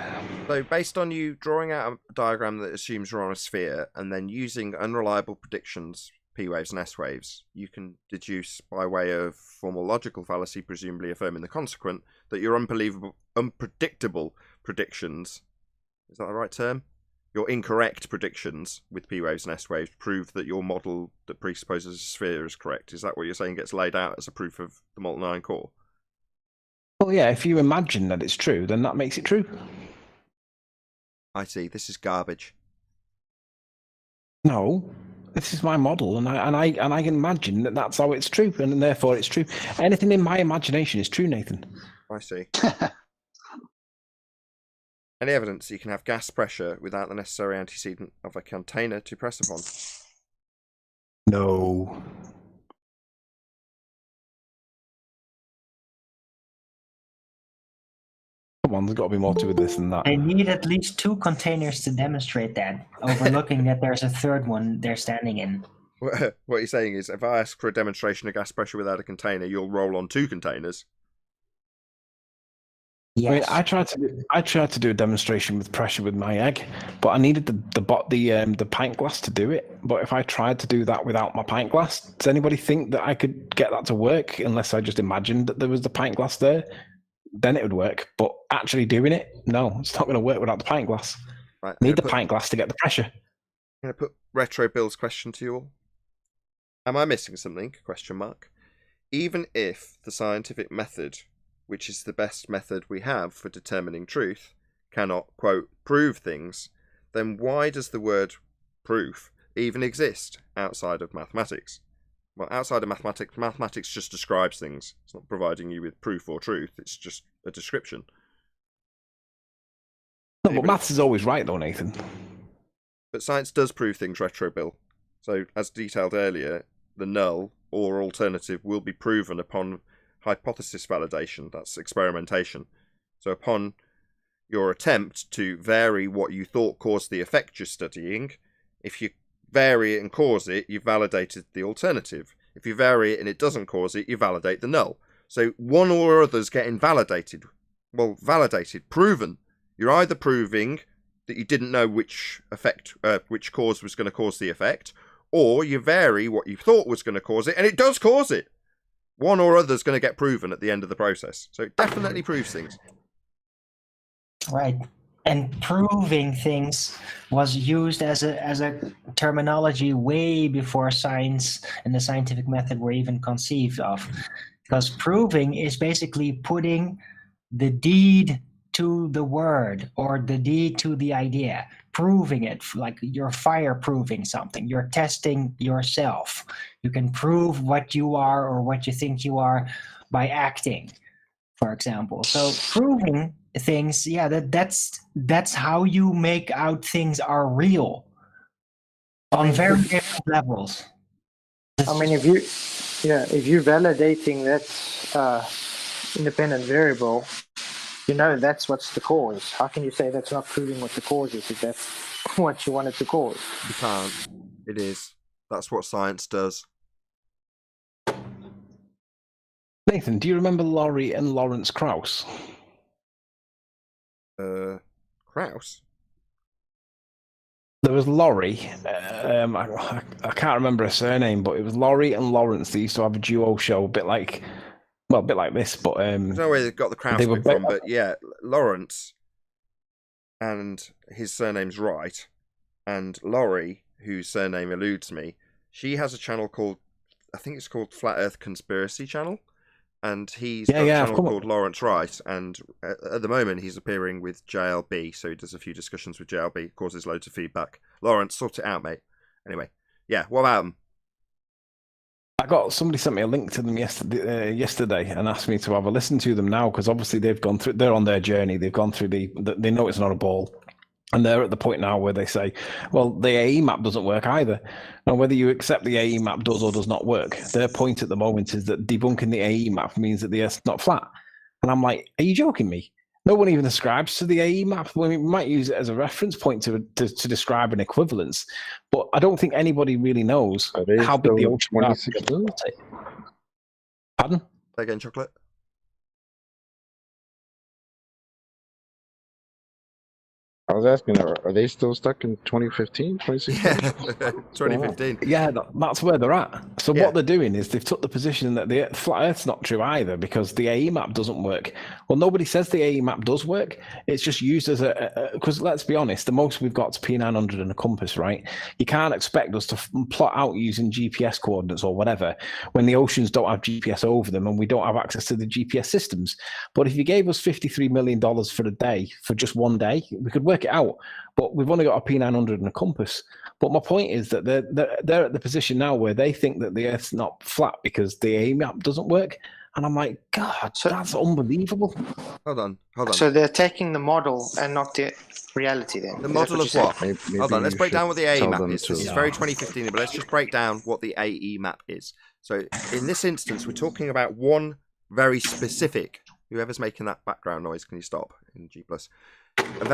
So based on you drawing out a diagram that assumes we're on a sphere and then using unreliable predictions, P waves and S waves, you can deduce by way of formal logical fallacy, presumably affirming the consequent, that your unpredictable predictions, is that the right term? Your incorrect predictions with P waves and S waves prove that your model that presupposes a sphere is correct. Is that what you're saying gets laid out as a proof of the molten iron core?
Well, yeah, if you imagine that it's true, then that makes it true.
I see. This is garbage.
No, this is my model, and I can imagine that that's how it's true, and therefore it's true. Anything in my imagination is true, Nathan.
I see. Any evidence you can have gas pressure without the necessary antecedent of a container to press upon?
No. Come on, there's got to be more to this than that.
I need at least 2 containers to demonstrate that, overlooking that there's a third one they're standing in.
What you're saying is, if I ask for a demonstration of gas pressure without a container, you'll roll on 2 containers?
Yes.
I mean, I tried to do a demonstration with pressure with my egg, but I needed the pint glass to do it. But if I tried to do that without my pint glass, does anybody think that I could get that to work unless I just imagined that there was the pint glass there? Then it would work. But actually doing it, no, it's not going to work without the pint glass.
Right,
Need the pint glass to get the pressure.
I'm going to put Retro Bill's question to you all. Am I missing something? Question mark. Even if the scientific method, which is the best method we have for determining truth, cannot, quote, prove things, then why does the word proof even exist outside of mathematics? Well, outside of mathematics, mathematics just describes things. It's not providing you with proof or truth. It's just a description.
No, but maths is always right, though, Nathan.
But science does prove things, Retro Bill. So, as detailed earlier, the null or alternative will be proven upon hypothesis validation. That's experimentation. So, upon your attempt to vary what you thought caused the effect you're studying, if you vary it and cause it, you've validated the alternative. If you vary it and it doesn't cause it, you validate the null. So one or other's getting validated. Well, validated, proven. You're either proving that you didn't know which cause was going to cause the effect, or you vary what you thought was going to cause it, and it does cause it. One or other's going to get proven at the end of the process. So it definitely proves things.
Right. And proving things was used as a terminology way before science and the scientific method were even conceived of. Because proving is basically putting the deed to the word or the deed to the idea, proving it, like you're fire-proving something, you're testing yourself. You can prove what you are or what you think you are by acting, for example. So proving things, yeah, that's how you make out things are real on very different levels.
I mean, if you're validating that independent variable, you know that's what's the cause. How can you say that's not proving what the cause is if that's what you wanted to cause?
You can't. It is. That's what science does.
Nathan, do you remember Laurie and Lawrence Krauss?
Krauss?
There was Laurie. I can't remember her surname, but it was Laurie and Lawrence. They used to have a duo show, a bit like this. But
I don't know where they got the Krauss bit from, but yeah, Lawrence, and his surname's right, and Laurie, whose surname eludes me, she has a channel called, I think it's called Flat Earth Conspiracy Channel. And he's got a channel called Lawrence Wright, and at the moment he's appearing with JLB, so he does a few discussions with JLB, causes loads of feedback. Lawrence, sort it out, mate. Anyway, yeah, what about them?
Somebody sent me a link to them yesterday and asked me to have a listen to them now, because obviously they're on their journey. They've gone through they know it's not a ball. And they're at the point now where they say, well, the AE map doesn't work either. Now, whether you accept the AE map does or does not work, their point at the moment is that debunking the AE map means that the Earth's not flat. And I'm like, are you joking me? No one even ascribes to the AE map. We might use it as a reference point to describe an equivalence. But I don't think anybody really knows how big the ocean is. Pardon?
Again, Chocolate?
I was asking, are they still stuck in 2015, 2016?
2015.
Yeah, that's where they're at. So what they're doing is they've took the position that the flat Earth's not true either because the AE map doesn't work. Well, nobody says the AE map does work. It's just used as because let's be honest, the most we've got is P900 and a compass, right? You can't expect us to plot out using GPS coordinates or whatever when the oceans don't have GPS over them and we don't have access to the GPS systems. But if you gave us $53 million for a day, for just one day, we could work it out, but we've only got a P900 and a compass. But my point is that they're at the position now where they think that the Earth's not flat because the AE map doesn't work, and I'm like, God, that's unbelievable.
Hold on.
So they're taking the model and not the reality then.
The model of what?
Maybe
Hold on, let's break down what the AE map is.
to-
This is very 2015, but let's just break down what the AE map is. So in this instance, we're talking about one very specific. Whoever's making that background noise, can you stop in G+? A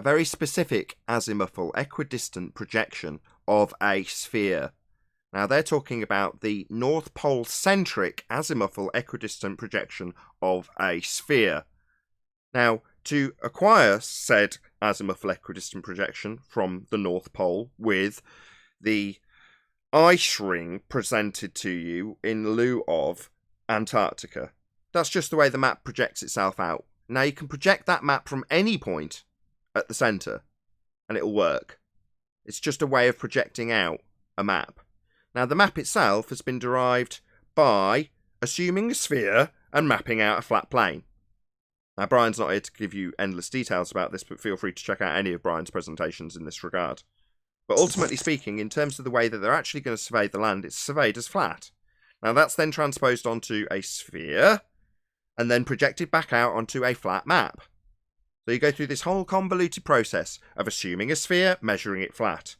very specific azimuthal equidistant projection of a sphere. Now they're talking about the North Pole centric azimuthal equidistant projection of a sphere. Now, to acquire said azimuthal equidistant projection from the North Pole with the ice ring presented to you in lieu of Antarctica, that's just the way the map projects itself out. Now you can project that map from any point at the centre. and it'll work. It's just a way of projecting out a map. Now, the map itself has been derived by assuming a sphere and mapping out a flat plane. Now, Brian's not here to give you endless details about this, but feel free to check out any of Brian's presentations in this regard. But ultimately speaking, in terms of the way that they're actually going to survey the land, it's surveyed as flat. Now, that's then transposed onto a sphere and then projected back out onto a flat map. So you go through this whole convoluted process of assuming a sphere, measuring it flat,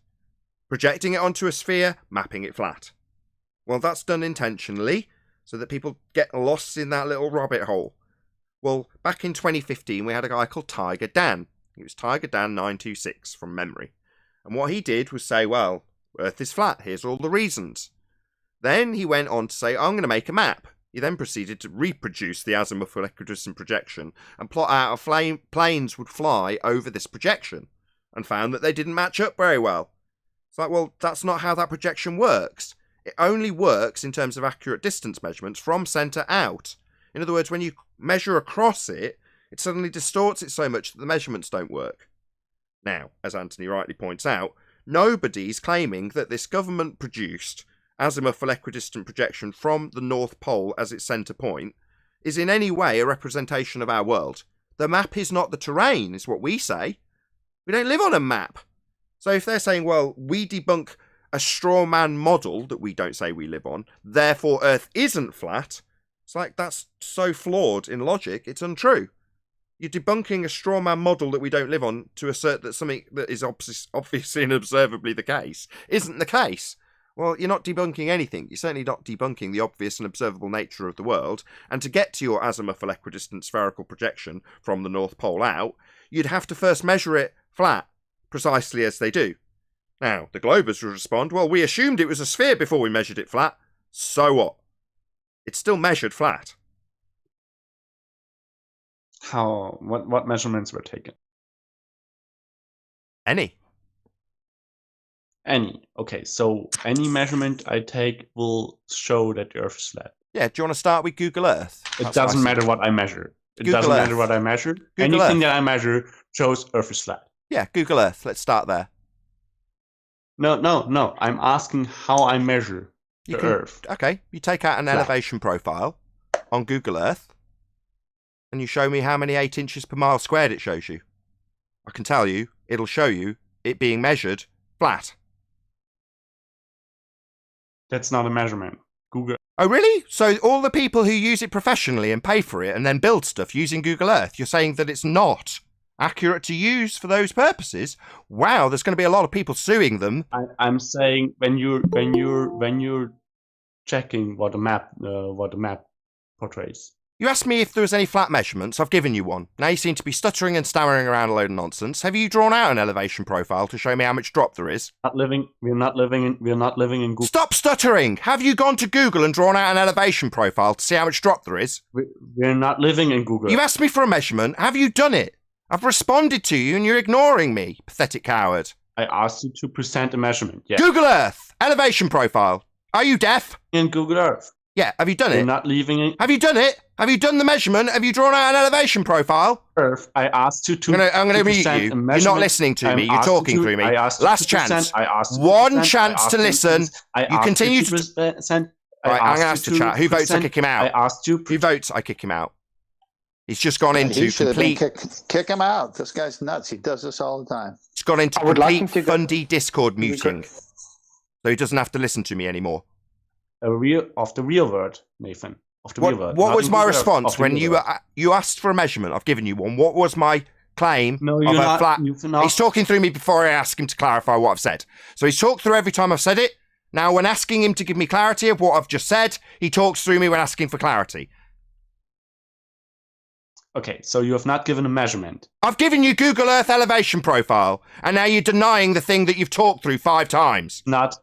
projecting it onto a sphere, mapping it flat. Well, that's done intentionally so that people get lost in that little rabbit hole. Well, back in 2015, we had a guy called Tiger Dan. It was Tiger Dan 926 from memory. And what he did was say, well, Earth is flat. Here's all the reasons. Then he went on to say, I'm going to make a map. He then proceeded to reproduce the azimuthal equidistant projection and plot out how planes would fly over this projection and found that they didn't match up very well. It's like, well, that's not how that projection works. It only works in terms of accurate distance measurements from centre out. In other words, when you measure across it, it suddenly distorts it so much that the measurements don't work. Now, as Anthony rightly points out, nobody's claiming that this government-produced azimuthal equidistant projection from the North Pole as its centre point is in any way a representation of our world. The map is not the terrain, is what we say. We don't live on a map. So if they're saying, well, we debunk a straw man model that we don't say we live on, therefore Earth isn't flat, it's like that's so flawed in logic, it's untrue. You're debunking a straw man model that we don't live on to assert that something that is obviously and observably the case isn't the case. Well, you're not debunking anything. You're certainly not debunking the obvious and observable nature of the world. And to get to your azimuthal equidistant spherical projection from the North Pole out, you'd have to first measure it flat, precisely as they do. Now, the Globers would respond, well, we assumed it was a sphere before we measured it flat. So what? It's still measured flat.
What measurements were taken?
Any.
Okay, so any measurement I take will show that the Earth is flat.
Yeah, do you want to start with Google Earth?
It doesn't matter what I measure. Matter what I measure. Anything that I measure shows Earth is flat.
Yeah, Google Earth. Let's start there.
No. I'm asking how I measure the Earth.
Okay, you take out an elevation profile on Google Earth and you show me how many 8 inches per mile squared it shows you. I can tell you, it'll show you it being measured flat.
That's not a measurement. Google.
Oh, really? So all the people who use it professionally and pay for it and then build stuff using Google Earth, you're saying that it's not accurate to use for those purposes? Wow, there's going to be a lot of people suing them.
I'm saying when you're checking what a map portrays.
You asked me if there was any flat measurements. I've given you one. Now you seem to be stuttering and stammering around a load of nonsense. Have you drawn out an elevation profile to show me how much drop there is?
We're not living in Google.
Stop stuttering! Have you gone to Google and drawn out an elevation profile to see how much drop there is?
We're not living in Google.
You asked me for a measurement. Have you done it? I've responded to you and you're ignoring me, pathetic coward.
I asked you to present a measurement. Yeah.
Google Earth, elevation profile. Are you deaf?
In Google Earth.
Yeah, have you done it?
We're not leaving in.
Have you done it? Have you done the measurement? Have you drawn out an elevation profile?
Earth. I asked you to.
I'm going to mute you. You're not listening to me. You're talking through me. Last chance. One chance to listen. You continue to. Right, I'm going to ask the chat. Who votes? I kick him out.
I asked you.
Who votes? I kick him out. He's just gone into complete.
Kick him out. This guy's nuts. He does this all the time.
He's gone into complete fundy Discord muting, so he doesn't have to listen to me anymore.
The real word, Nathan.
What was my response when you asked for a measurement? I've given you one. What was my claim of a flat? He's talking through me before I ask him to clarify what I've said. So he's talked through every time I've said it. Now, when asking him to give me clarity of what I've just said, he talks through me when asking for clarity.
Okay, so you have not given a measurement.
I've given you Google Earth elevation profile, and now you're denying the thing that you've talked through 5 times.
Not,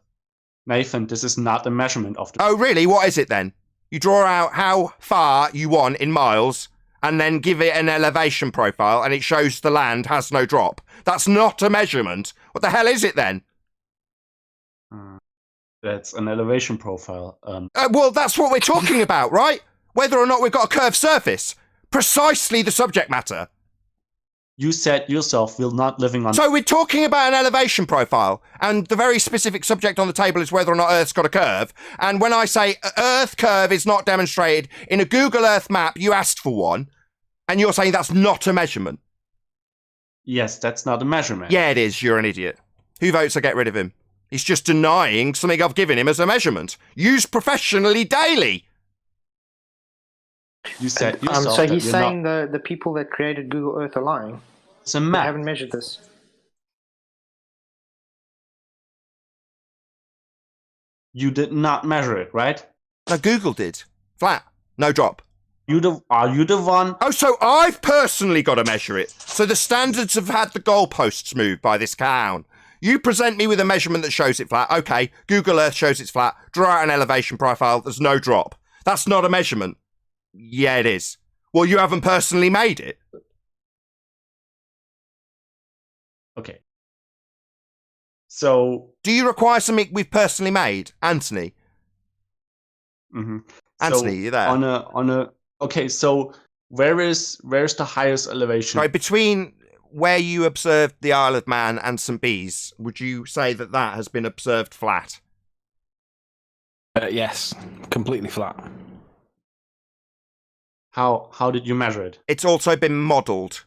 Nathan, this is not a measurement of the...
Oh, really? What is it then? You draw out how far you want in miles, and then give it an elevation profile, and it shows the land has no drop. That's not a measurement. What the hell is it then?
That's an elevation profile.
Well, that's what we're talking about, right? Whether or not we've got a curved surface. Precisely the subject matter.
You said yourself we're not living on...
So we're talking about an elevation profile, and the very specific subject on the table is whether or not Earth's got a curve. And when I say Earth curve is not demonstrated in a Google Earth map, you asked for one, and you're saying that's not a measurement.
Yes, that's not a measurement.
Yeah, it is. You're an idiot. Who votes to get rid of him? He's just denying something I've given him as a measurement. Used professionally daily.
You said yourself
so he's saying the people that created Google Earth are lying.
It's a
They
map.
haven't measured this.
You did not measure it, right?
No, Google did. Flat. No drop.
Are you the one?
Oh, so I've personally got to measure it. So the standards have had the goalposts moved by this clown. You present me with a measurement that shows it flat. Okay, Google Earth shows it's flat. Draw out an elevation profile. There's no drop. That's not a measurement. Yeah, it is. Well, you haven't personally made it.
Okay. So...
Do you require something we've personally made? Anthony?
Mm-hmm.
Anthony, you there?
Okay, so where's the highest elevation?
Right, between where you observed the Isle of Man and St. Bees, would you say that that has been observed flat?
Yes, completely flat.
How did you measure it?
It's also been modelled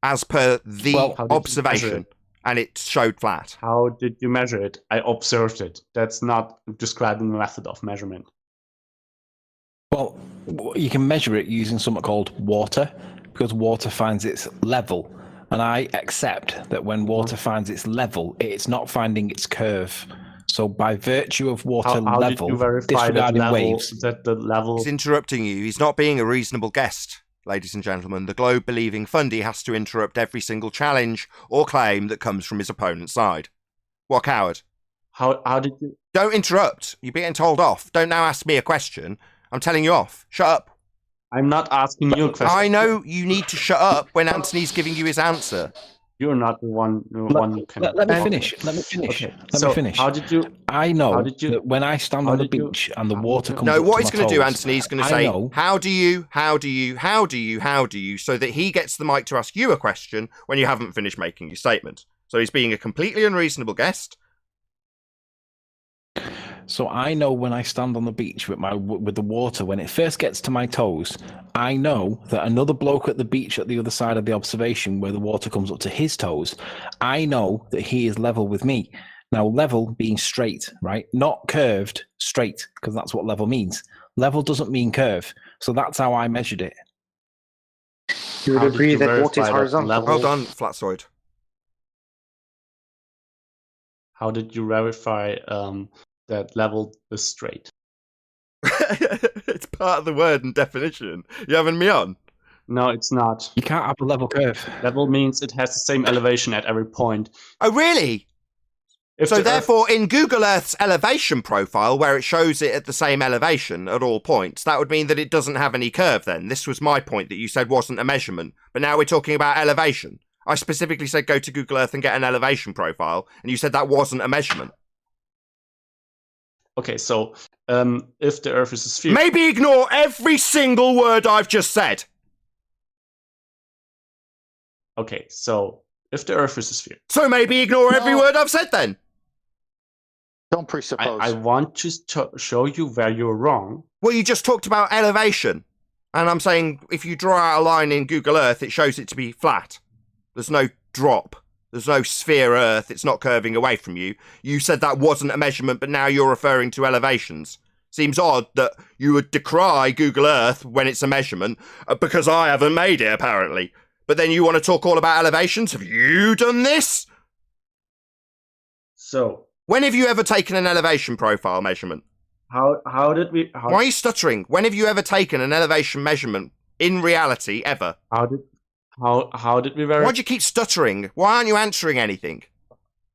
as per the observation, and it showed flat.
How did you measure it? I observed it. That's not describing the method of measurement.
Well, you can measure it using something called water, because water finds its level. And I accept that when water finds its level, it's not finding its curve. So by virtue of water
how
level,
did you verify
waves...
that the level...
He's interrupting you. He's not being a reasonable guest, ladies and gentlemen. The globe-believing fundy has to interrupt every single challenge or claim that comes from his opponent's side. What coward?
How did you...
Don't interrupt. You're being told off. Don't now ask me a question. I'm telling you off. Shut up.
I'm not asking you a question.
I know you need to shut up when Anthony's giving you his answer.
You're not the one who can...
Let me finish. Let me finish.
Okay.
Let me finish.
How did you...
I know that when I stand on the beach and the water comes
No,
up
what
to
he's
my
going to do,
toes,
Anthony, he's going to
I
say,
know-
how do you, so that he gets the mic to ask you a question when you haven't finished making your statement. So he's being a completely unreasonable guest.
So I know when I stand on the beach with the water, when it first gets to my toes, I know that another bloke at the beach at the other side of the observation where the water comes up to his toes, I know that he is level with me. Now, level being straight, right? Not curved, straight, because that's what level means. Level doesn't mean curve. So that's how I measured it.
You would agree that water is horizontal.
Hold on, Flatsoid.
How did you verify that level is straight?
It's part of the word and definition. You having me on?
No, it's not.
You can't have a level curve.
Level means it has the same elevation at every point.
Oh, really? So therefore, in Google Earth's elevation profile, where it shows it at the same elevation at all points, that would mean that it doesn't have any curve then. This was my point that you said wasn't a measurement. But now we're talking about elevation. I specifically said go to Google Earth and get an elevation profile, and you said that wasn't a measurement.
Okay, so if the Earth is a sphere...
Maybe ignore every single word I've just said.
Okay, so if the Earth is a sphere...
So maybe ignore every word I've said then.
Don't presuppose.
I want to show you where you're wrong.
Well, you just talked about elevation. And I'm saying if you draw out a line in Google Earth, it shows it to be flat. There's no drop. There's no sphere Earth. It's not curving away from you. You said that wasn't a measurement, but now you're referring to elevations. Seems odd that you would decry Google Earth when it's a measurement because I haven't made it, apparently. But then you want to talk all about elevations? Have you done this?
So...
When have you ever taken an elevation profile measurement?
How did we...
Why are you stuttering? When have you ever taken an elevation measurement in reality, ever?
How did we verify...
Why'd you keep stuttering? Why aren't you answering anything?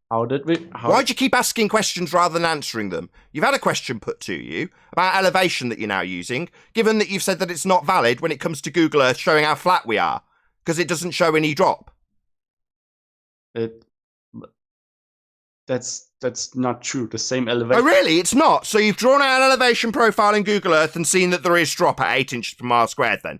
Why'd you keep asking questions rather than answering them? You've had a question put to you about elevation that you're now using, given that you've said that it's not valid when it comes to Google Earth showing how flat we are, because it doesn't show any drop.
That's not true. The same elevation...
Oh, really? It's not? So you've drawn out an elevation profile in Google Earth and seen that there is drop at 8 inches per mile squared, then?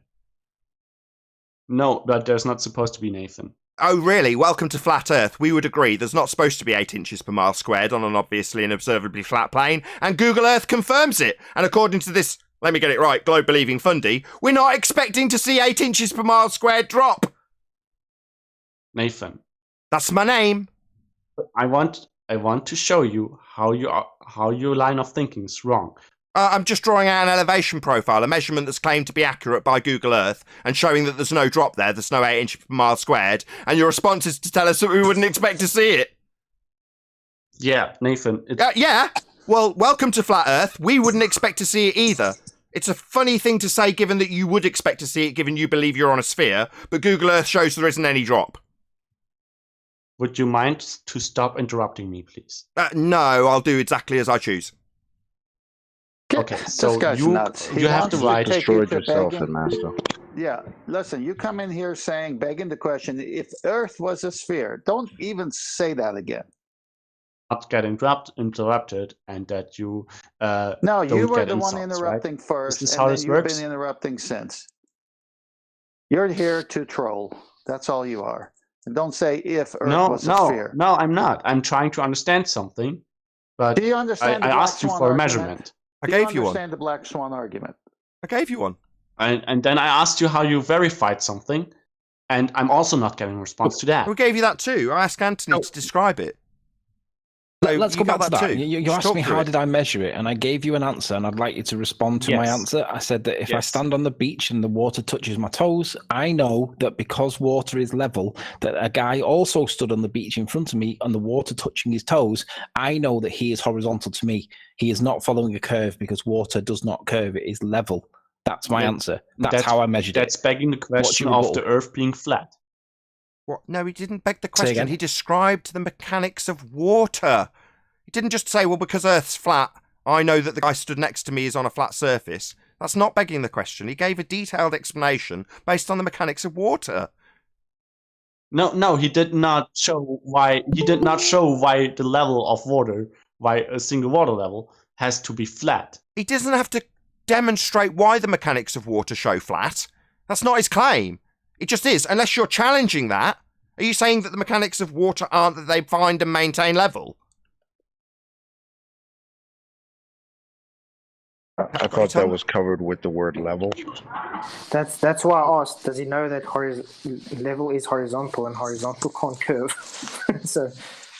No, but there's not supposed to be, Nathan.
Oh, really? Welcome to Flat Earth. We would agree there's not supposed to be 8 inches per mile squared on an obviously and observably flat plane, and Google Earth confirms it. And according to this, let me get it right, globe-believing fundy, we're not expecting to see 8 inches per mile squared drop.
Nathan.
That's my name.
I want to show you how your line of thinking is wrong.
I'm just drawing out an elevation profile, a measurement that's claimed to be accurate by Google Earth, and showing that there's no drop there, there's no 8 inches per mile squared, and your response is to tell us that we wouldn't expect to see it.
Yeah, Nathan.
Yeah? Well, welcome to Flat Earth. We wouldn't expect to see it either. It's a funny thing to say given that you would expect to see it given you believe you're on a sphere, but Google Earth shows there isn't any drop.
Would you mind to stop interrupting me, please?
No, I'll do exactly as I choose.
Okay, so
nuts.
you have the right
to destroy yourself, Master.
Yeah, listen, you come in here begging the question, if Earth was a sphere, don't even say that again.
Not get interrupted, and that you
no, you
don't
were
get
the one
insults,
interrupting
right?
first,
Is this
and
how
then
this
you've
works?
been interrupting since. You're here to troll. That's all you are. And don't say if Earth was a sphere.
No, I'm not. I'm trying to understand something, but
Do you understand
I
the
asked you
Black
for
Swan
a
argument?
measurement.
I
Do
gave
you
you one.
understand the Black Swan argument?
I gave you one.
And then I asked you how you verified something, and I'm also not getting a response to that.
We gave you that too. I asked Anthony to describe it. So
Let's go
you got
back to that.
too.
You
Just
asked
talk
me
through
how
it.
did I measure it, and I gave you an answer, and I'd like you to respond to my
Yes.
answer. I said that if I
Yes.
stand on the beach and the water touches my toes, I know that because water is level, that a guy also stood on the beach in front of me and the water touching his toes, I know that he is horizontal to me. He is not following a curve because water does not curve, it is level. That's my answer. That's how I measured it.
That's begging the question
your
of
rebuttal?
the Earth being flat.
What? No, he didn't beg the
Say
question.
again?
He described the mechanics of water. He didn't just say, well, because Earth's flat, I know that the guy stood next to me is on a flat surface. That's not begging the question. He gave a detailed explanation based on the mechanics of water.
No, he did not show why. He did not show why the level of water, why a single water level has to be flat.
He doesn't have to demonstrate why the mechanics of water show flat. That's not his claim. It just is. Unless you're challenging that. Are you saying that the mechanics of water aren't that they find and maintain level?
I thought that was covered with the word level.
That's why I asked. Does he know that level is horizontal and horizontal can't curve? So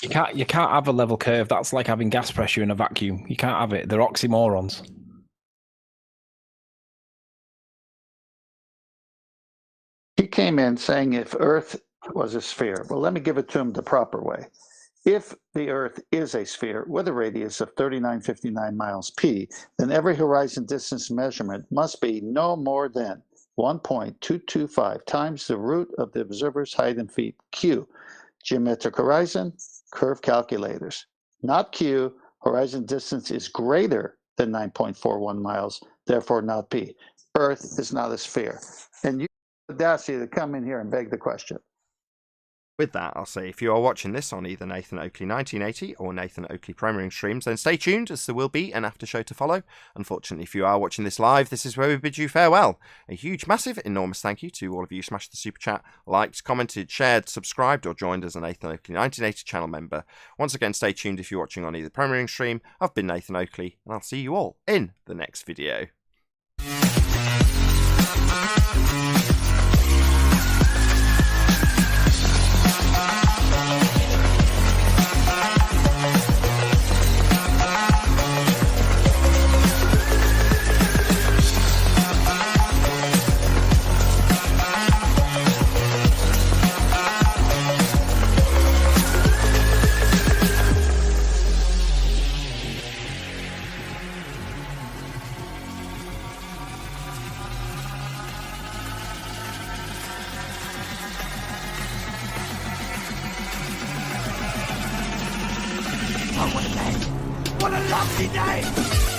You can't have a level curve. That's like having gas pressure in a vacuum. You can't have it. They're oxymorons.
He came in saying if Earth was a sphere. Well, let me give it to him the proper way. If the Earth is a sphere with a radius of 3959 miles p, then every horizon distance measurement must be no more than 1.225 times the root of the observer's height in feet q. Geometric horizon, curve calculators. Not q, horizon distance is greater than 9.41 miles, therefore not p. Earth is not a sphere. And you have the audacity to come in here and beg the question.
With that, I'll say if you are watching this on either Nathan Oakley 1980 or Nathan Oakley Premiering streams, then stay tuned as there will be an after show to follow. Unfortunately, if you are watching this live, this is where we bid you farewell. A huge, massive, enormous thank you to all of you who smashed the super chat, liked, commented, shared, subscribed, or joined as a Nathan Oakley 1980 channel member. Once again, stay tuned if you're watching on either Premiering stream. I've been Nathan Oakley, and I'll see you all in the next video.
What a lovely day!